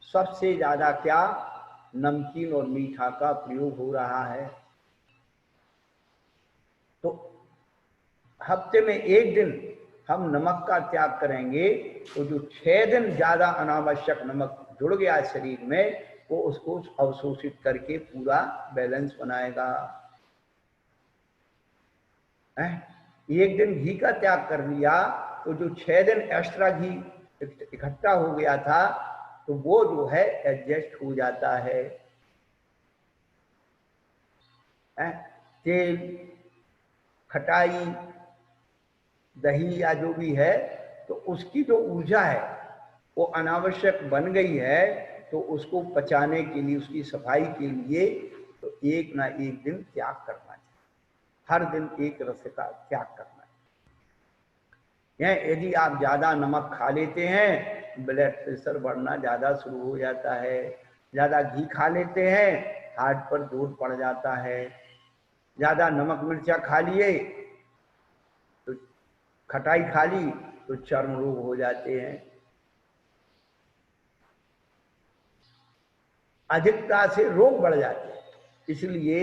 सबसे ज्यादा क्या नमकीन और मीठा का प्रयोग हो रहा है। तो हफ्ते में 1 दिन हम नमक का त्याग करेंगे, तो जो 6 दिन ज्यादा अनावश्यक नमक जुड़ गया शरीर में, वो उसको अवशोषित करके पूरा बैलेंस बनाएगा। 1 दिन घी का त्याग कर लिया तो जो 6 दिन एक्स्ट्रा घी इकट्ठा हो गया था, तो वो जो है एडजस्ट हो जाता है। तेल, खटाई, दही या जो भी है, तो उसकी जो ऊर्जा है वो अनावश्यक बन गई है, तो उसको पचाने के लिए, उसकी सफाई के लिए तो 1 ना 1 दिन त्याग करना चाहिए। हर दिन 1 रस का त्याग करना चाहिए। यदि आप ज्यादा नमक खा लेते हैं, ब्लड प्रेशर बढ़ना ज्यादा शुरू हो जाता है। ज्यादा घी खा लेते हैं, हार्ट पर जोर पड़ जाता है। ज्यादा नमक मिर्चा खा लिए, तो खटाई खा ली तो चर्म रोग हो जाते हैं। अधिकता से रोग बढ़ जाते हैं, इसलिए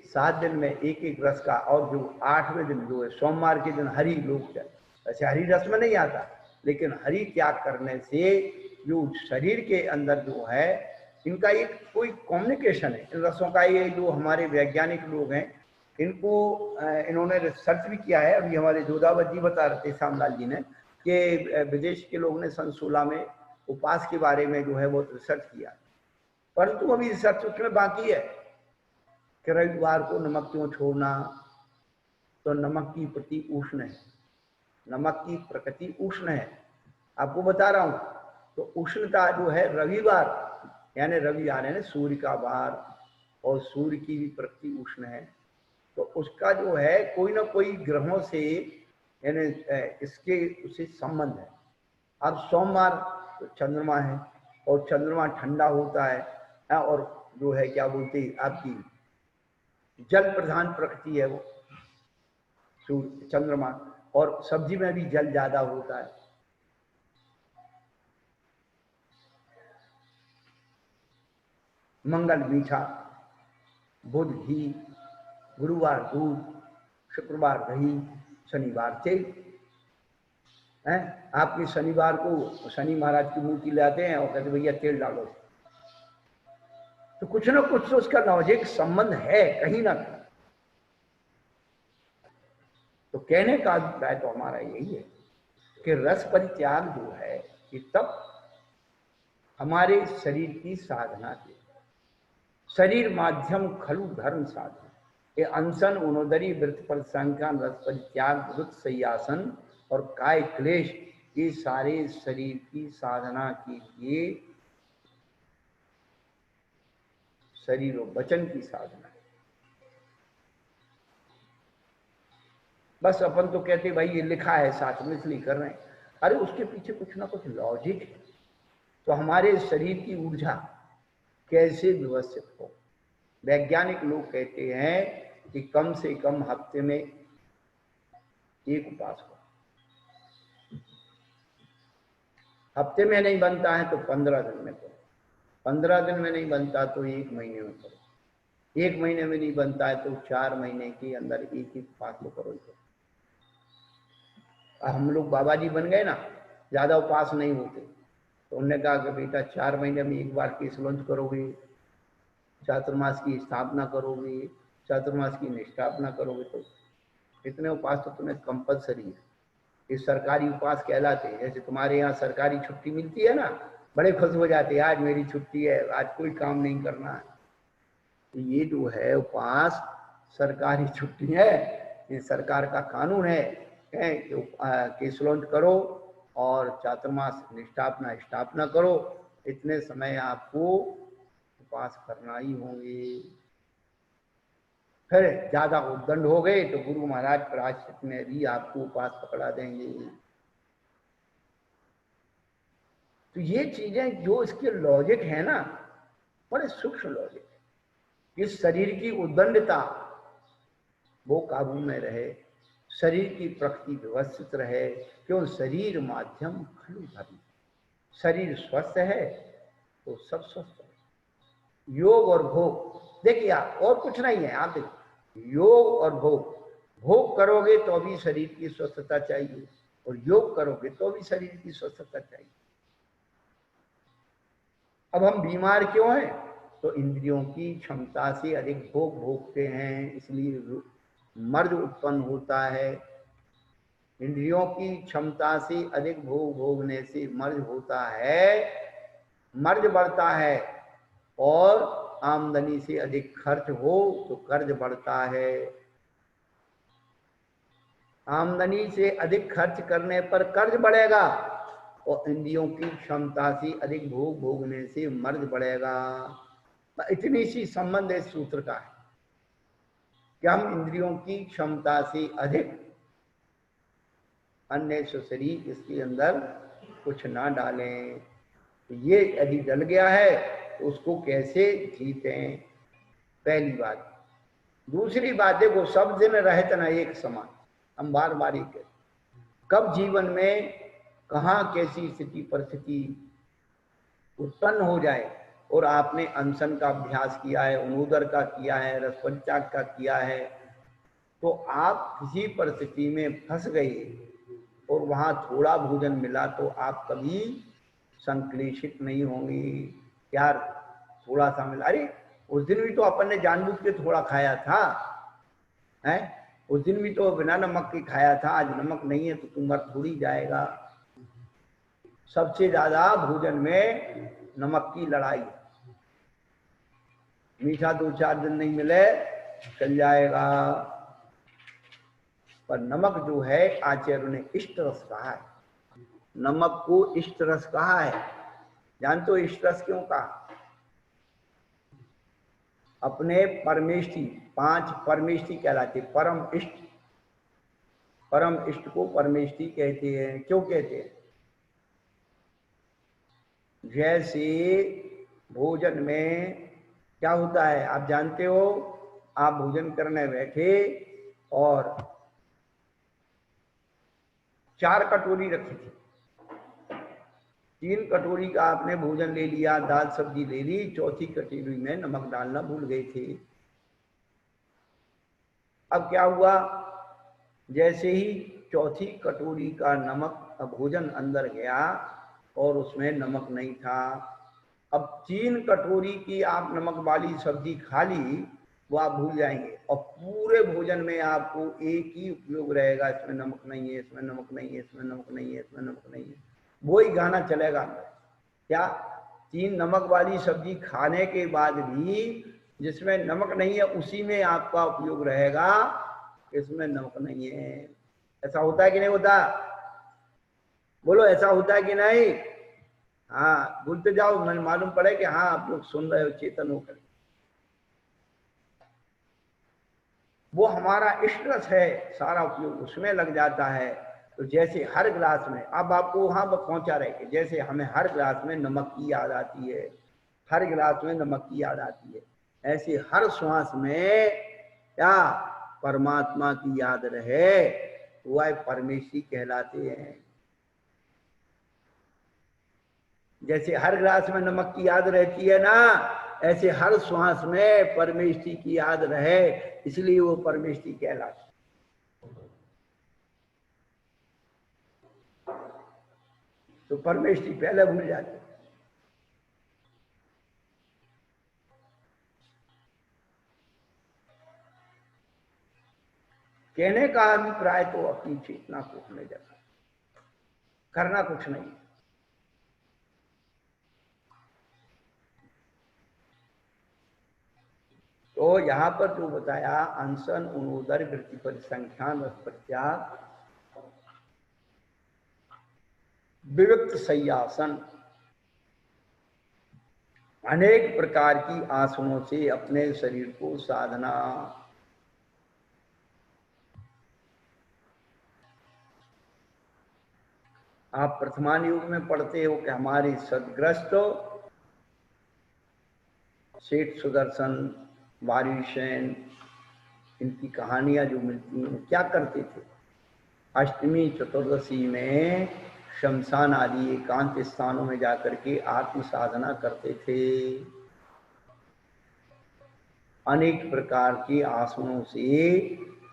7 दिन में एक एक रस का, और जो 8वें दिन जो है सोमवार के दिन हरि लोग, वैसे हरि रस में नहीं आता, लेकिन हरि त्याग करने से जो शरीर के अंदर जो है इनका एक कोई कम्युनिकेशन है इन रसों का। ये जो हमारे वैज्ञानिक लोग हैं इनको इन्होंने रिसर्च भी किया है। अभी हमारे जोधावत जी बता रहे थे, श्यामलाल जी ने, कि विदेश के लोग ने सन 16 में उपास के बारे में जो है वो रिसर्च किया, परंतु अभी रिसर्च उसमें बाकी है कि रविवार को नमक क्यों छोड़ना। तो नमक की प्रति उष्ण है, नमक की प्रकृति उष्ण है, आपको बता रहा हूं। तो उष्णता जो है रविवार, यानी रविवार यानी सूर्य का वार, और सूर्य की भी प्रकृति उष्ण है, तो उसका जो है कोई ना कोई ग्रहों से यानी इसके उसे संबंध है। अब सोमवार तो चंद्रमा है, और चंद्रमा ठंडा होता है, और जो है क्या बोलते हैं आपकी जल प्रधान प्रकृति है वो सूर्य चंद्रमा, और सब्जी में भी जल ज्यादा होता है। मंगल मीठा, बुध घी, गुरुवार दूध, शुक्रवार दही, शनिवार तेल है। आपके शनिवार को शनि महाराज की मूर्ति लाते हैं और कहते भैया तेल डालो, तो कुछ ना कुछ तो उसका लॉजिक संबंध है कहीं ना कहीं। तो कहने का अभिप्राय तो हमारा यही है कि रस परित्याग जो है कि तब हमारे शरीर की साधना के शरीर माध्यम खलु धर्म साधन, ये अनशन उनोदरी वृत्त पर संख्यान रस परित्याग वृत्त सयासन और काय क्लेश, ये सारे शरीर की साधना के लिए शरीर और वचन की साधना है। बस अपन तो कहते भाई ये लिखा है साथ में इसलिए कर रहे हैं, अरे उसके पीछे कुछ ना कुछ लॉजिक है। तो हमारे शरीर की ऊर्जा कैसे व्यवस्थित हो, वैज्ञानिक लोग कहते हैं कि कम से कम हफ्ते में एक उपास हो। हफ्ते में नहीं बनता है तो 15 दिन में करो, 15 दिन में नहीं बनता तो 1 महीने में करो, 1 महीने में नहीं बनता है तो 4 महीने के अंदर एक ही उपास तो करो ही करो। हम लोग बाबा जी बन गए ना, ज्यादा उपास नहीं होते, तो उन्होंने कहा कि बेटा 4 महीने में एक बार केस लॉन्च करोगे, चातुर्मास की स्थापना करोगे, चातुर्मास की निष्ठापना करोगे, तो इतने उपास तो तुम्हें कंपलसरी है। ये सरकारी उपास कहलाते हैं। जैसे तुम्हारे यहाँ सरकारी छुट्टी मिलती है ना, बड़े खुश हो जाते हैं आज मेरी छुट्टी है, आज कोई काम नहीं करना है। तो ये जो है उपास सरकारी छुट्टी है, ये सरकार का कानून है कि केसलॉन्च करो और चातुर्मास निष्ठापना स्थापना करो, इतने समय आपको उपास करना ही होंगे। फिर ज्यादा उद्दंड हो गए तो गुरु महाराज प्रायश्चित में भी आपको उपास पकड़ा देंगे। तो ये चीजें जो इसके लॉजिक है ना, बड़े सूक्ष्म लॉजिक है। इस शरीर की उद्दंडता वो काबू में रहे, शरीर की प्रकृति व्यवस्थित रहे, क्यों शरीर माध्यम खलु धर्म, शरीर स्वस्थ है तो सब स्वस्थ है। योग और भोग देखिए आप, और कुछ नहीं है आप देखिए, योग और भोग, भोग करोगे तो भी शरीर की स्वस्थता चाहिए, और योग करोगे तो भी शरीर की स्वस्थता चाहिए। अब हम बीमार क्यों हैं? तो इंद्रियों की क्षमता से अधिक भोग भोगते हैं, इसलिए मर्ज उत्पन्न होता है। इंद्रियों की क्षमता से अधिक भोग भोगने से मर्ज होता है, मर्ज बढ़ता है, और आमदनी से अधिक खर्च हो तो कर्ज बढ़ता है। आमदनी से अधिक खर्च करने पर कर्ज बढ़ेगा, और इंद्रियों की क्षमता से अधिक भोग भोगने से मर्ज बढ़ेगा। इतनी सी संबंध इस सूत्र का है कि हम इंद्रियों की क्षमता से अधिक अननेसेसरी इसके अंदर कुछ ना डालें। ये यदि डल गया है तो उसको कैसे जीतें, पहली बात। दूसरी बात है वो सब दिन रहते ना एक समान, हम बार बार ही कहते, कब जीवन में कहाँ कैसी स्थिति परिस्थिति उत्पन्न हो जाए और आपने अनशन का अभ्यास किया है, अनूदर का किया है, रसपंचाग का किया है, तो आप किसी परिस्थिति में फंस गए और वहां थोड़ा भोजन मिला तो आप कभी संक्लेशित नहीं होंगे। यार थोड़ा सा मिला, अरे उस दिन भी तो अपन ने जानबूझ के थोड़ा खाया था, है उस दिन भी तो बिना नमक के खाया था, आज नमक नहीं है तो तू मर थोड़ी जाएगा। सबसे ज्यादा भोजन में नमक की लड़ाई है। मीठा 2-4 दिन नहीं मिले चल जाएगा, पर नमक जो है आचार्य ने इष्ट रस कहा है, नमक को इष्ट रस कहा है। जानते हो इष्ट रस क्यों कहा? अपने परमेष्टि, 5 परमेष्टि कहलाते, परम इष्ट, परम इष्ट को परमेष्टि कहते हैं। क्यों कहते हैं? जैसे भोजन में क्या होता है आप जानते हो, आप भोजन करने बैठे और 4 कटोरी रखी थी, 3 कटोरी का आपने भोजन ले लिया, दाल सब्जी ले ली, चौथी कटोरी में नमक डालना भूल गए थे। अब क्या हुआ, जैसे ही चौथी कटोरी का नमक भोजन अंदर गया और उसमें नमक नहीं था, अब 3 कटोरी की आप नमक वाली सब्जी खा ली, वो आप भूल जाएंगे और पूरे भोजन में आपको एक ही उपयोग रहेगा, इसमें नमक नहीं है, इसमें नमक नहीं है, इसमें नमक नहीं है, इसमें नमक नहीं है, वही गाना चलेगा अंदर। क्या 3 नमक वाली सब्जी खाने के बाद भी जिसमें नमक नहीं है उसी में आपका उपयोग रहेगा, इसमें नमक नहीं है। ऐसा होता है कि नहीं होता? बोलो ऐसा होता है कि नहीं? हाँ बोलते जाओ, मैं मालूम पड़े कि हाँ आप लोग सुन रहे हो चेतन होकर। वो हमारा इष्ट रस है, सारा उपयोग उसमें लग जाता है। तो जैसे हर गिलास में, अब आपको वहां पर पहुंचा रहे, जैसे हमें हर गिलास में नमक की याद आती है, हर गिलास में नमक की याद आती है, ऐसे हर श्वास में क्या परमात्मा की याद रहे, वह परमेश्वरी कहलाते हैं। जैसे हर गिलास में नमक की याद रहती है ना, ऐसे हर श्वास में परमेष्टि की याद रहे, इसलिए वो परमेष्टि कहलाते। तो परमेष्टि पहले भूल जाते। कहने का अभिप्राय तो अपनी चेतना को हमें जगा, करना कुछ नहीं। तो यहां पर जो बताया अनशन उनोदर वृत्ति परिसंख्यान प्रत्याग विविक्त सय्यासन, अनेक प्रकार की आसनों से अपने शरीर को साधना। आप प्रथमान युग में पढ़ते हो कि हमारे सदग्रस्त सेठ सुदर्शन, वारिसेन, इनकी कहानियां जो मिलती हैं, क्या करते थे, अष्टमी चतुर्दशी में शमशान आदि एकांत स्थानों में जाकर के आत्म साधना करते थे। अनेक प्रकार के आसनों से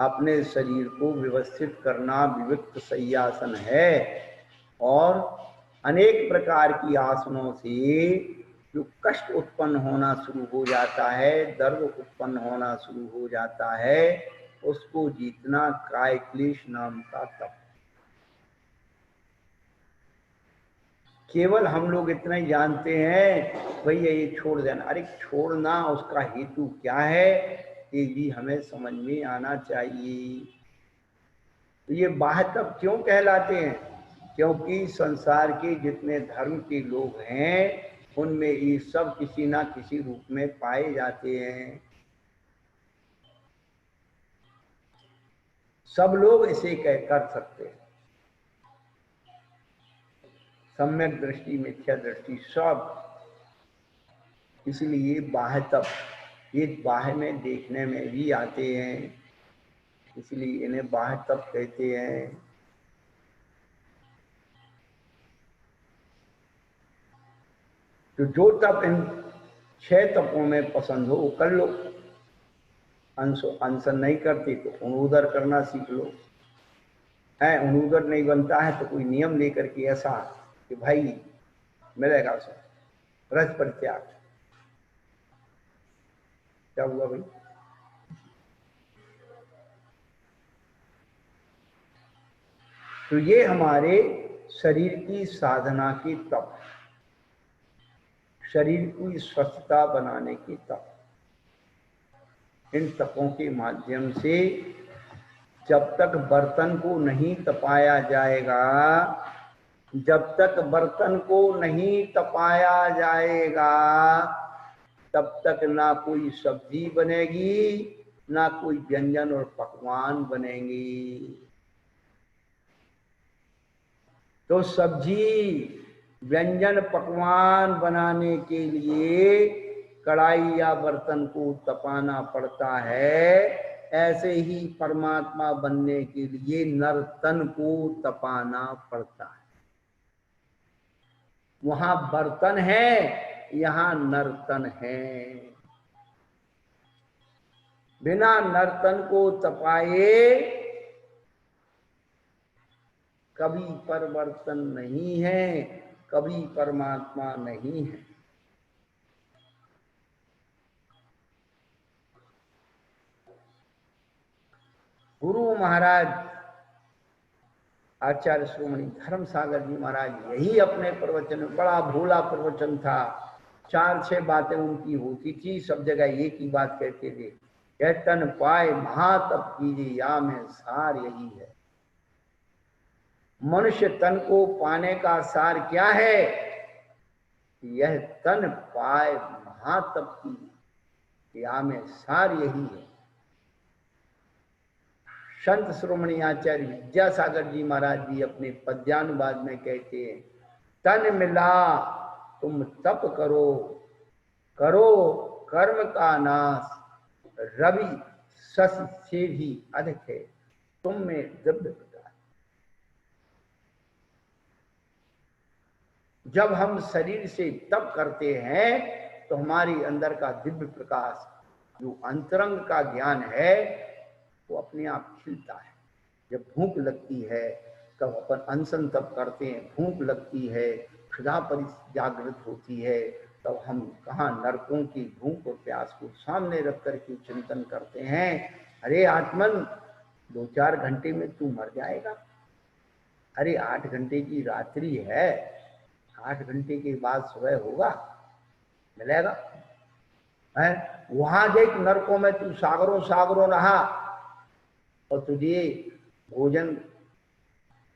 अपने शरीर को व्यवस्थित करना विविक्त सय्यासन है। और अनेक प्रकार की आसनों से जो कष्ट उत्पन्न होना शुरू हो जाता है, दर्द उत्पन्न होना शुरू हो जाता है, उसको जीतना काय क्लेश नाम का तप। केवल हम लोग इतना ही जानते हैं भैया ये छोड़ देना, अरे छोड़ना उसका हेतु क्या है ये भी हमें समझ में आना चाहिए। तो ये बाह्य तप क्यों कहलाते हैं? क्योंकि संसार के जितने धर्म के लोग हैं उनमें ये सब किसी ना किसी रूप में पाए जाते हैं। सब लोग इसे कर सकते हैं, सम्यक दृष्टि मिथ्या दृष्टि सब। इसलिए बाह्य तप ये बाह्य में देखने में भी आते हैं, इसलिए इन्हें बाह्य तप कहते हैं। तो जो तप इन 6 तपों में पसंद हो वो कर लो, अनशन नहीं करती तो अणुदर करना सीख लो। है अणुदर नहीं बनता है तो कोई नियम लेकर के ऐसा कि भाई मिलेगा उसे रज परित्याग। क्या हुआ भाई? तो ये हमारे शरीर की साधना की तप, शरीर की स्वस्थता बनाने की तप। इन तपों के माध्यम से जब तक बर्तन को नहीं तपाया जाएगा, जब तक बर्तन को नहीं तपाया जाएगा तब तक ना कोई सब्जी बनेगी, ना कोई व्यंजन और पकवान बनेंगी। तो सब्जी व्यंजन पकवान बनाने के लिए कढ़ाई या बर्तन को तपाना पड़ता है, ऐसे ही परमात्मा बनने के लिए नर्तन को तपाना पड़ता है। वहां बर्तन है, यहां नर्तन है। बिना नर्तन को तपाए कभी परिवर्तन नहीं है, कभी परमात्मा नहीं है। गुरु महाराज आचार्य श्रोमणी धर्म सागर जी महाराज यही अपने प्रवचन में, बड़ा भोला प्रवचन था, 4-6 बातें उनकी होती थी, सब जगह एक ही बात कहते थे, तन पाए महातप कीजिए या में सार यही है। मनुष्य तन को पाने का सार क्या है? यह तन पाए महातप की, या में सार यही है। संत श्रोमणी आचार्य विद्यासागर जी महाराज जी अपने पद्यानुवाद में कहते हैं, तन मिला तुम तप करो, करो कर्म का नाश, रवि शशि से भी अधिक है तुम में दिव्य प्रकाश। जब हम शरीर से तप करते हैं तो हमारे अंदर का दिव्य प्रकाश, जो अंतरंग का ज्ञान है, वो अपने आप खिलता है। जब भूख लगती है तब अपन अनशन तप करते हैं, भूख लगती है, क्षुधा जागृत होती है, तब हम कहाँ नरकों की भूख और प्यास को सामने रख करके चिंतन करते हैं, अरे आत्मन 2-4 घंटे में तू मर जाएगा। अरे 8 घंटे की रात्रि है, 8 घंटे के बाद सुबह होगा, मिलेगा है। वहां देख नरकों में तू सागरों सागरों रहा और तुझे भोजन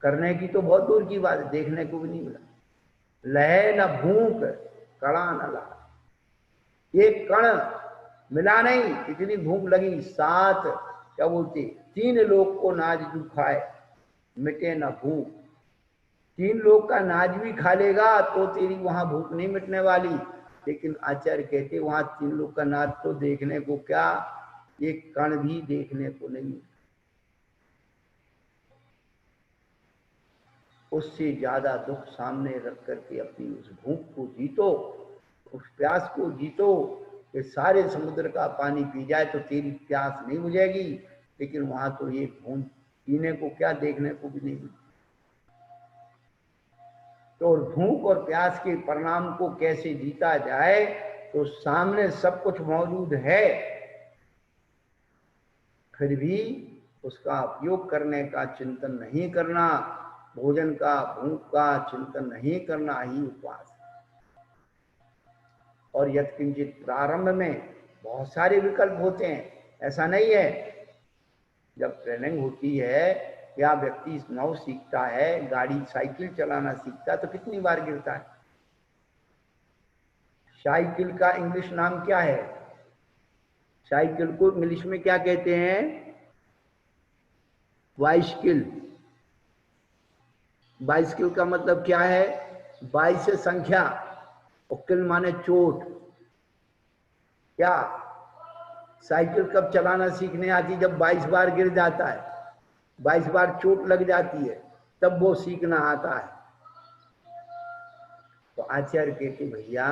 करने की तो बहुत दूर की बात है, देखने को भी नहीं मिला। लहे न भूख कड़ा न ला, एक कण मिला नहीं, इतनी भूख लगी। 7 क्या बोलते 3 लोग को नाज जो खाए मिटे न भूख। 3 लोग का नाज भी खा लेगा तो तेरी वहां भूख नहीं मिटने वाली। लेकिन आचार्य कहते वहां 3 लोग का नाज तो देखने को क्या, एक कण भी देखने को नहीं। उससे ज्यादा दुख सामने रख करके अपनी उस भूख को जीतो, उस प्यास को जीतो कि सारे समुद्र का पानी पी जाए तो तेरी प्यास नहीं बुझेगी। लेकिन वहां तो ये बूंद पीने को क्या, देखने को भी नहीं। तो भूख और प्यास के परिणाम को कैसे जीता जाए, तो सामने सब कुछ मौजूद है, फिर भी उसका उपयोग करने का चिंतन नहीं करना, भोजन का भूख का चिंतन नहीं करना ही उपवास। और यत्किंचित प्रारंभ में बहुत सारे विकल्प होते हैं, ऐसा नहीं है। जब ट्रेनिंग होती है या व्यक्ति नाव सीखता है, गाड़ी साइकिल चलाना सीखता है, तो कितनी बार गिरता है। साइकिल का इंग्लिश नाम क्या है? साइकिल को इंग्लिश में क्या कहते हैं? बाइसिकल। बाइसिकल का मतलब क्या है? 22 से संख्या और किल माने चोट। क्या साइकिल कब चलाना सीखने आती? जब 22 बार गिर जाता है, 22 बार चोट लग जाती है, तब वो सीखना आता है। तो आचार्य कहते भैया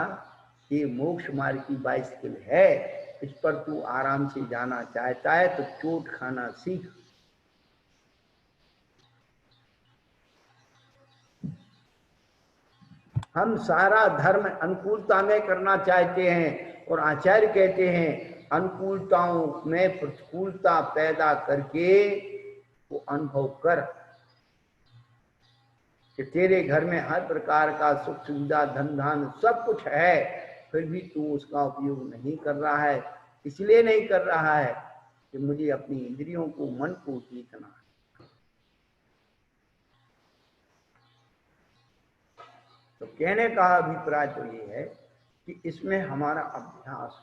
ये मोक्ष मार्ग की बाइसिकल है, इस पर तू आराम से जाना चाहता है तो चोट खाना सीख। हम सारा धर्म अनुकूलता में करना चाहते हैं और आचार्य कहते हैं अनुकूलताओं में प्रतिकूलता पैदा करके वो अनुभव कर कि तेरे घर में हर प्रकार का सुख सुविधा धन धान सब कुछ है, फिर भी तू उसका उपयोग नहीं कर रहा है। इसलिए नहीं कर रहा है कि मुझे अपनी इंद्रियों को, मन को जीतना है। तो कहने का अभिप्राय तो ये है कि इसमें हमारा अभ्यास,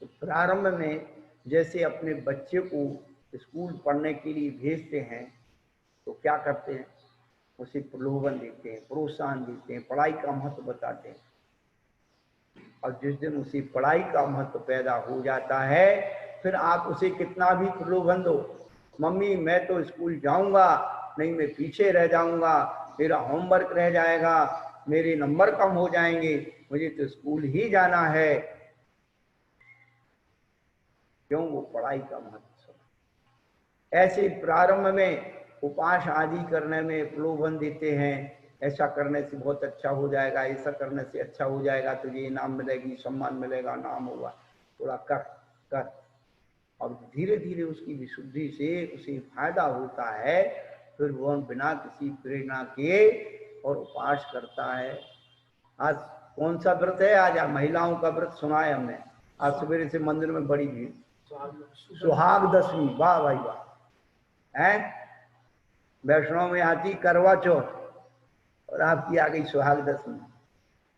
तो प्रारंभ में जैसे अपने बच्चे को स्कूल पढ़ने के लिए भेजते हैं तो क्या करते हैं, उसे प्रलोभन देते हैं, प्रोत्साहन देते हैं, पढ़ाई का महत्व बताते हैं। और जिस दिन उसे पढ़ाई का महत्व पैदा हो जाता है, फिर आप उसे कितना भी प्रलोभन दो, मम्मी मैं तो स्कूल जाऊंगा, नहीं मैं पीछे रह जाऊंगा, मेरा होमवर्क रह जाएगा, मेरे नंबर कम हो जाएंगे, मुझे तो स्कूल ही जाना है। क्यों? वो पढ़ाई का महत्व। ऐसे प्रारंभ में उपास आदि करने में प्रलोभन देते हैं, ऐसा करने से बहुत अच्छा हो जाएगा, ऐसा करने से अच्छा हो जाएगा, तुझे तो इनाम मिलेगी, सम्मान मिलेगा, नाम होगा, थोड़ा कर कर। और धीरे धीरे उसकी विशुद्धि से उसे फायदा होता है, फिर वह बिना किसी प्रेरणा के और उपास करता है। आज कौन सा व्रत है? आज महिलाओं का व्रत सुना है हमने। आज सवेरे से मंदिर में बड़ी भीड़, सुहाग दशमी। वाह भाई वाह। है वैष्णव में आती करवा चौथ और आपकी आ गई सुहाग दशमी।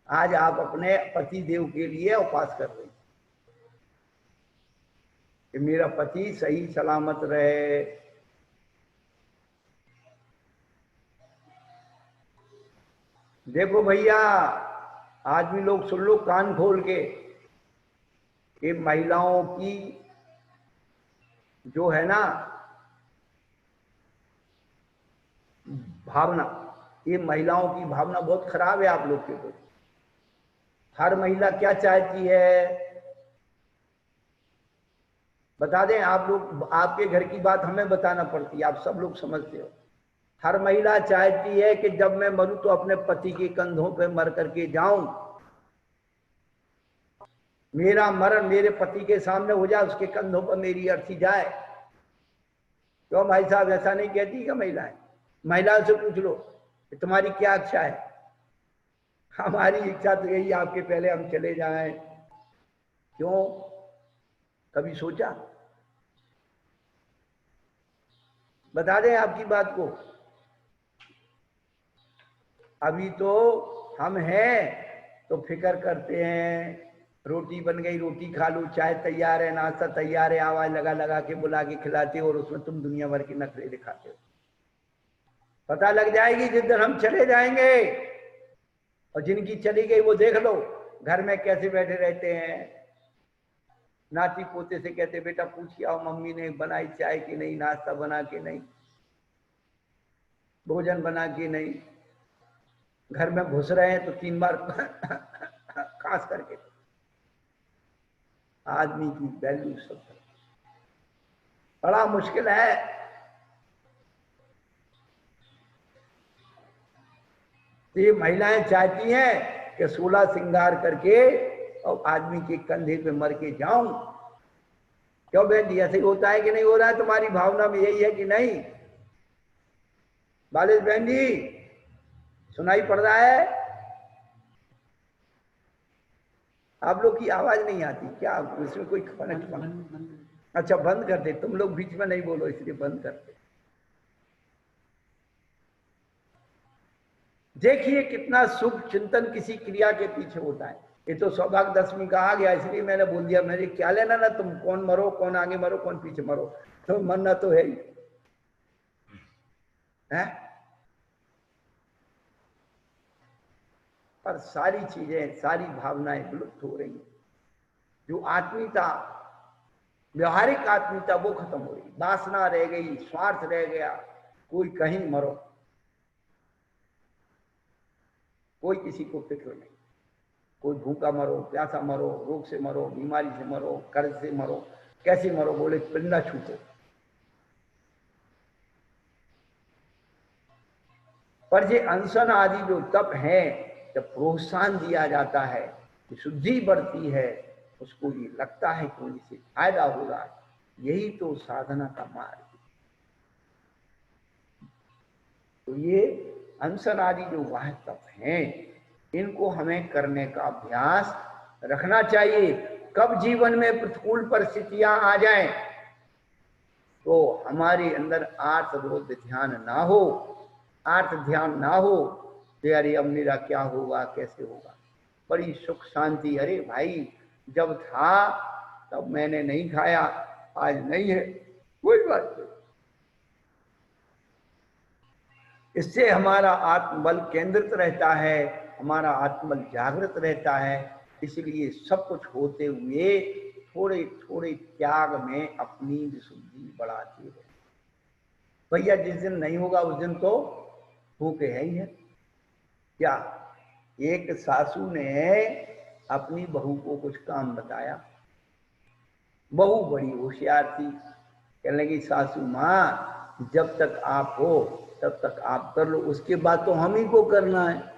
आज आप अपने पति देव के लिए उपास कर रही कि मेरा पति सही सलामत रहे। देखो भैया, आदमी लोग सुन लो कान खोल के, ये महिलाओं की जो है ना भावना, ये महिलाओं की भावना बहुत खराब है आप लोग के प्रति। हर महिला क्या चाहती है बता दें आप लोग, आपके घर की बात हमें बताना पड़ती है, आप सब लोग समझते हो। हर महिला चाहती है कि जब मैं मरूं तो अपने पति के कंधों पे मर करके जाऊं, मेरा मरण मेरे पति के सामने हो जाए, उसके कंधों पर मेरी अर्थी जाए। क्यों भाई साहब, ऐसा नहीं कहती क्या महिलाएं? महिलाओं से पूछ लो कि तुम्हारी क्या इच्छा है? हमारी इच्छा तो यही, आपके पहले हम चले जाएं। क्यों? कभी सोचा? बता दें आपकी बात को। अभी तो हम हैं तो फिक्र करते हैं, रोटी बन गई रोटी खा लो, चाय तैयार है, नाश्ता तैयार है, आवाज लगा लगा के बुला के खिलाते हो और उसमें तुम दुनिया भर के नखरे दिखाते हो। पता लग जाएगी जिस दिन हम चले जाएंगे। और जिनकी चली गई वो देख लो घर में कैसे बैठे रहते हैं, नाती पोते से कहते बेटा पूछिए आओ मम्मी ने बनाई चाय कि नहीं, नाश्ता बना के नहीं, भोजन बना के नहीं। घर में घुस रहे हैं तो 3 बार खास करके। आदमी की वैल्यू सब बड़ा मुश्किल है। तो ये महिलाएं चाहती हैं कि 16 श्रृंगार करके और आदमी के कंधे पे मर के जाऊं। क्यों बहन जी, ऐसे होता है कि नहीं हो रहा है? तुम्हारी भावना में यही है कि नहीं? बालिश बहन जी सुनाई पड़ रहा है? आप लोग की आवाज नहीं आती क्या? इसमें कोई कनेक्ट? अच्छा बंद कर दे, तुम लोग बीच में नहीं बोलो इसलिए बंद कर दे। देखिए कितना सुख चिंतन किसी क्रिया के पीछे होता है। ये तो सौभाग्य दशमी का आ गया इसलिए मैंने बोल दिया, मेरे क्या लेना ना तुम कौन मरो, कौन आगे मरो, कौन पीछे मरो, तो मरना तो है ही है। पर सारी चीजें, सारी भावनाएं विलुप्त हो रही हैं। जो आत्मीयता, व्यवहारिक आत्मीयता वो खत्म हो रही, वासना रह गई, स्वार्थ रह गया। कोई कहीं मरो, कोई किसी को फिक्र नहीं। कोई भूखा मरो, प्यासा मरो, रोग से मरो, बीमारी से मरो, कर्ज से मरो, कैसे मरो, बोले पिंडा छूटो। पर ये अनशन आदि जो तप है, जब प्रोत्साहन दिया जाता है, शुद्धि बढ़ती है, उसको ये लगता है कि इससे फायदा हो रहा है। यही तो साधना का मार्ग। तो ये अनशन आदि जो वाह तप हैं, इनको हमें करने का अभ्यास रखना चाहिए। कब जीवन में प्रतिकूल परिस्थितियां आ जाएं, तो हमारे अंदर आर्थ विरुद्ध ध्यान ना हो, आर्थ ध्यान ना हो, तो अरे अब मेरा क्या होगा, कैसे होगा। बड़ी सुख शांति, अरे भाई जब था तब मैंने नहीं खाया, आज नहीं है, कोई बात नहीं। इससे हमारा आत्मबल केंद्रित रहता है, हमारा आत्मबल जागृत रहता है। इसलिए सब कुछ होते हुए थोड़े थोड़े त्याग में अपनी विशुद्धि बढ़ाते रहे। भैया जिस दिन नहीं होगा उस दिन तो भूखे है ही है। क्या एक सासू ने अपनी बहू को कुछ काम बताया, बहू बड़ी होशियार थी, कहने लगी सासू माँ जब तक आप हो तब तक आप कर लो, उसके बाद तो हम ही को करना है।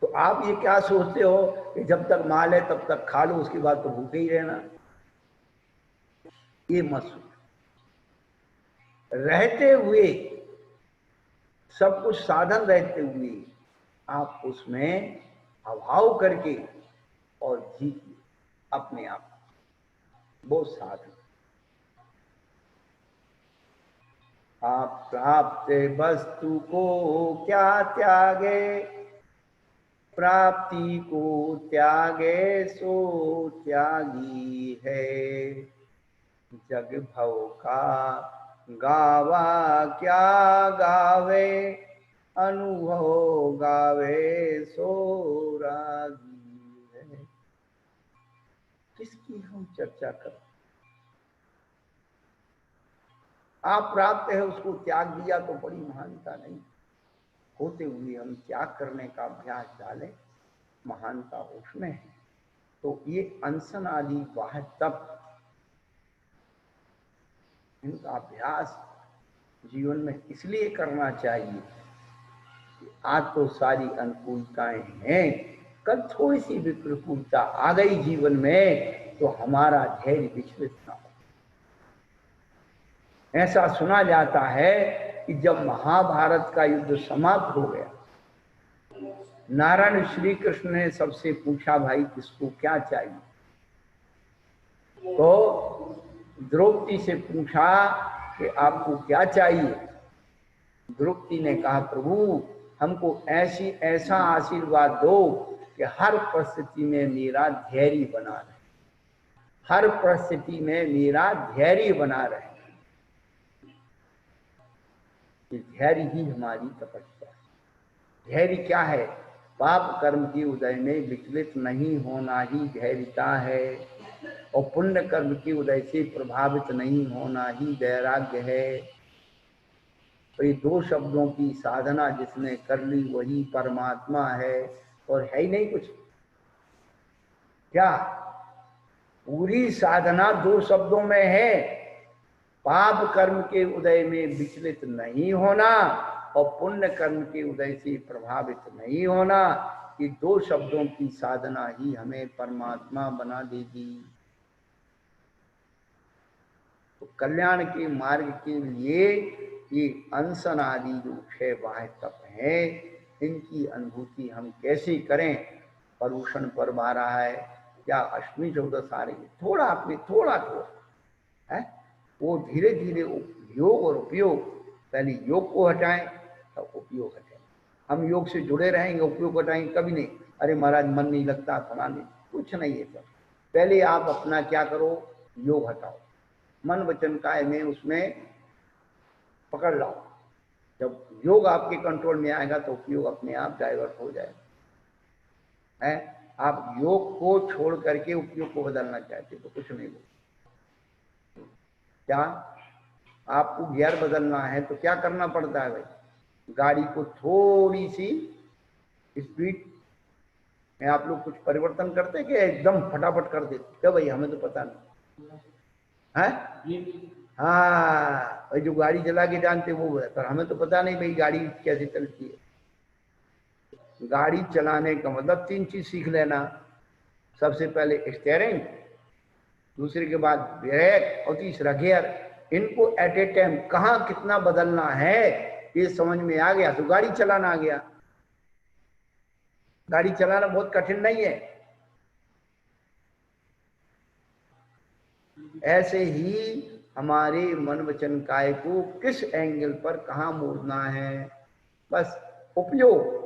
तो आप ये क्या सोचते हो कि जब तक माल है तब तक खा लो, उसके बाद तो भूखे ही रहना। ये मत सोचो। रहते हुए सब कुछ साधन रहते हुए आप उसमें अभाव करके और जीतिए अपने आप, वो साधन। आप प्राप्त वस्तु को क्या त्यागे, प्राप्ति को त्यागे सो त्यागी है। जग भव का गावा क्या गावे, अनुभव गावे सो रागी है। किसकी हम चर्चा करें। आप प्राप्त है उसको त्याग दिया तो बड़ी महानता नहीं, होते हुए हम त्याग करने का अभ्यास डालें, महानता उसमें है। तो ये अनशन आदि वाह तप, इनका अभ्यास जीवन में इसलिए करना चाहिए कि आज तो सारी अनुकूलताएं हैं, कल थोड़ी सी भी प्रतिकूलता आ गई जीवन में तो हमारा धैर्य विचलित ना हो। ऐसा सुना जाता है कि जब महाभारत का युद्ध समाप्त हो गया, नारायण श्री कृष्ण ने सबसे पूछा भाई किसको क्या चाहिए, तो द्रौपदी से पूछा कि आपको क्या चाहिए। द्रौपदी ने कहा प्रभु हमको ऐसा आशीर्वाद दो कि हर परिस्थिति में मेरा धैर्य बना रहे, हर परिस्थिति में मेरा धैर्य बना रहे। धैर्य ही हमारी तपस्या है। धैर्य क्या है, पाप कर्म की उदय में विचलित नहीं होना ही धैर्यता है, और पुण्य कर्म की उदय से प्रभावित नहीं होना ही वैराग्य है। तो ये दो शब्दों की साधना जिसने कर ली वही परमात्मा है, और है ही नहीं कुछ। क्या पूरी साधना दो शब्दों में है, पाप कर्म के उदय में विचलित नहीं होना और पुण्य कर्म के उदय से प्रभावित नहीं होना। ये दो शब्दों की साधना ही हमें परमात्मा बना देगी। तो कल्याण के मार्ग के लिए ये अनशन आदि जो 6 बाह्य तप है, इनकी अनुभूति हम कैसे करें। पर्युषण पर्व आ रहा है, या अष्टमी चौदस आ रही है, थोड़ा अपने थोड़ा है वो धीरे धीरे योग और उपयोग, पहले योग को हटाएं तब उपयोग हटाएं। हम योग से जुड़े रहेंगे, उपयोग हटाएंगे कभी नहीं। अरे महाराज मन नहीं लगता, फलाने, कुछ नहीं है। सब पहले आप अपना क्या करो, योग हटाओ, मन वचन काय में उसमें पकड़ लाओ। जब योग आपके कंट्रोल में आएगा तो उपयोग अपने आप डाइवर्ट हो जाएगा। है आप योग को छोड़ करके उपयोग को बदलना चाहते तो कुछ नहीं हो। क्या आपको गियर बदलना है तो क्या करना पड़ता है भाई, गाड़ी को थोड़ी सी स्पीड में आप लोग कुछ परिवर्तन करते कि एकदम फटाफट कर देते? क्या भाई, हमें तो पता नहीं है। हाँ, भाई जो गाड़ी चला के जानते वो पर हमें तो पता नहीं भाई गाड़ी कैसे चलती है। गाड़ी चलाने का मतलब 3 चीज सीख लेना। सबसे पहले स्टीयरिंग, दूसरे के बाद ब्रेक और तीसरा गियर। इनको एट ए टाइम कहाँ कितना बदलना है ये समझ में आ गया तो गाड़ी चलाना आ गया। गाड़ी चलाना बहुत कठिन नहीं है। ऐसे ही हमारे मन वचन काय को किस एंगल पर कहाँ मोड़ना है, बस उपयोग।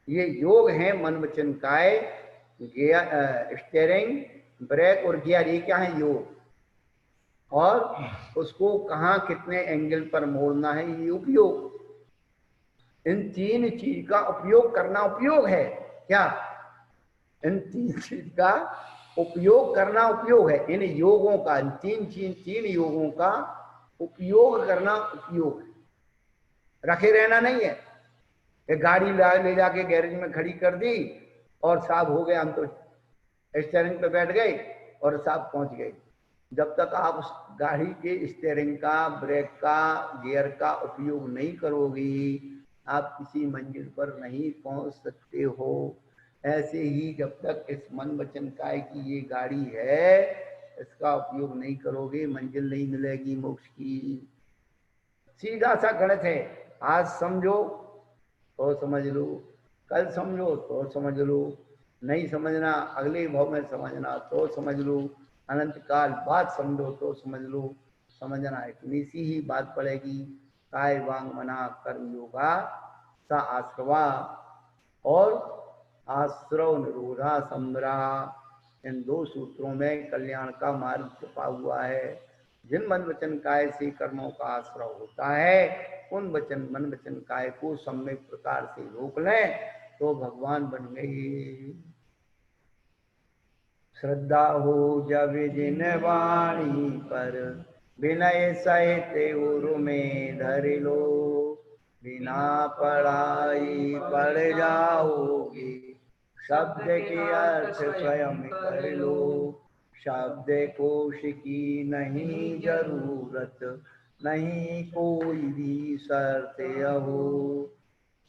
ये योग है मन वचन काय, स्टीयरिंग, ब्रेक और गियर, ये क्या है? योग। और उसको कहाँ कितने एंगल पर मोड़ना है, ये उपयोग। इन 3 चीज का उपयोग करना उपयोग है क्या? इन 3 चीज का उपयोग करना उपयोग है। इन योगों का, इन 3 योगों का उपयोग करना उपयोग है, रखे रहना नहीं है। ये गाड़ी ले जाके गैरेज में खड़ी कर दी और साहब हो गया, हम तो स्टीयरिंग पे बैठ गए और साहब पहुंच गए। जब तक आप उस गाड़ी के स्टीयरिंग का, ब्रेक का, गियर का उपयोग नहीं करोगी, आप किसी मंजिल पर नहीं पहुंच सकते हो। ऐसे ही जब तक इस मन वचन काय की ये गाड़ी है, इसका उपयोग नहीं करोगे, मंजिल नहीं मिलेगी मोक्ष की। सीधा सा गणित है। आज समझो तो समझ लो, कल समझो तो समझ लो, नहीं समझना अगले भाव में समझना तो समझ लो, अनंत काल बाद समझो तो समझ लो। समझना इतनी सी ही बात पड़ेगी। काय वांग मना कर्म योगा सा आश्रवा और आश्रव निरोधा संभरा, इन 2 सूत्रों में कल्याण का मार्ग छुपा हुआ है। जिन मन वचन काय से कर्मों का आश्रय होता है, उन मन वचन काय को सम्यक प्रकार से रोक लें तो भगवान बन गए। श्रद्धा हो जब जिन वाणी पर, विनय सहित उरु में धर लो, बिना पढ़ाई पढ़ जाओगे, शब्द के अर्थ स्वयं कर लो। शब्द कोश की नहीं जरूरत, नहीं कोई भी शर्त हो,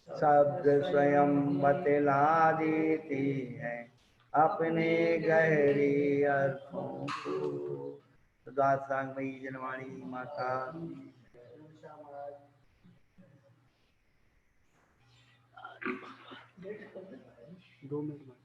शब्द स्वयं बतला देते हैं अपने गहरे अर्थों को। दासांगमयी जनवाणी माता 2 मिनट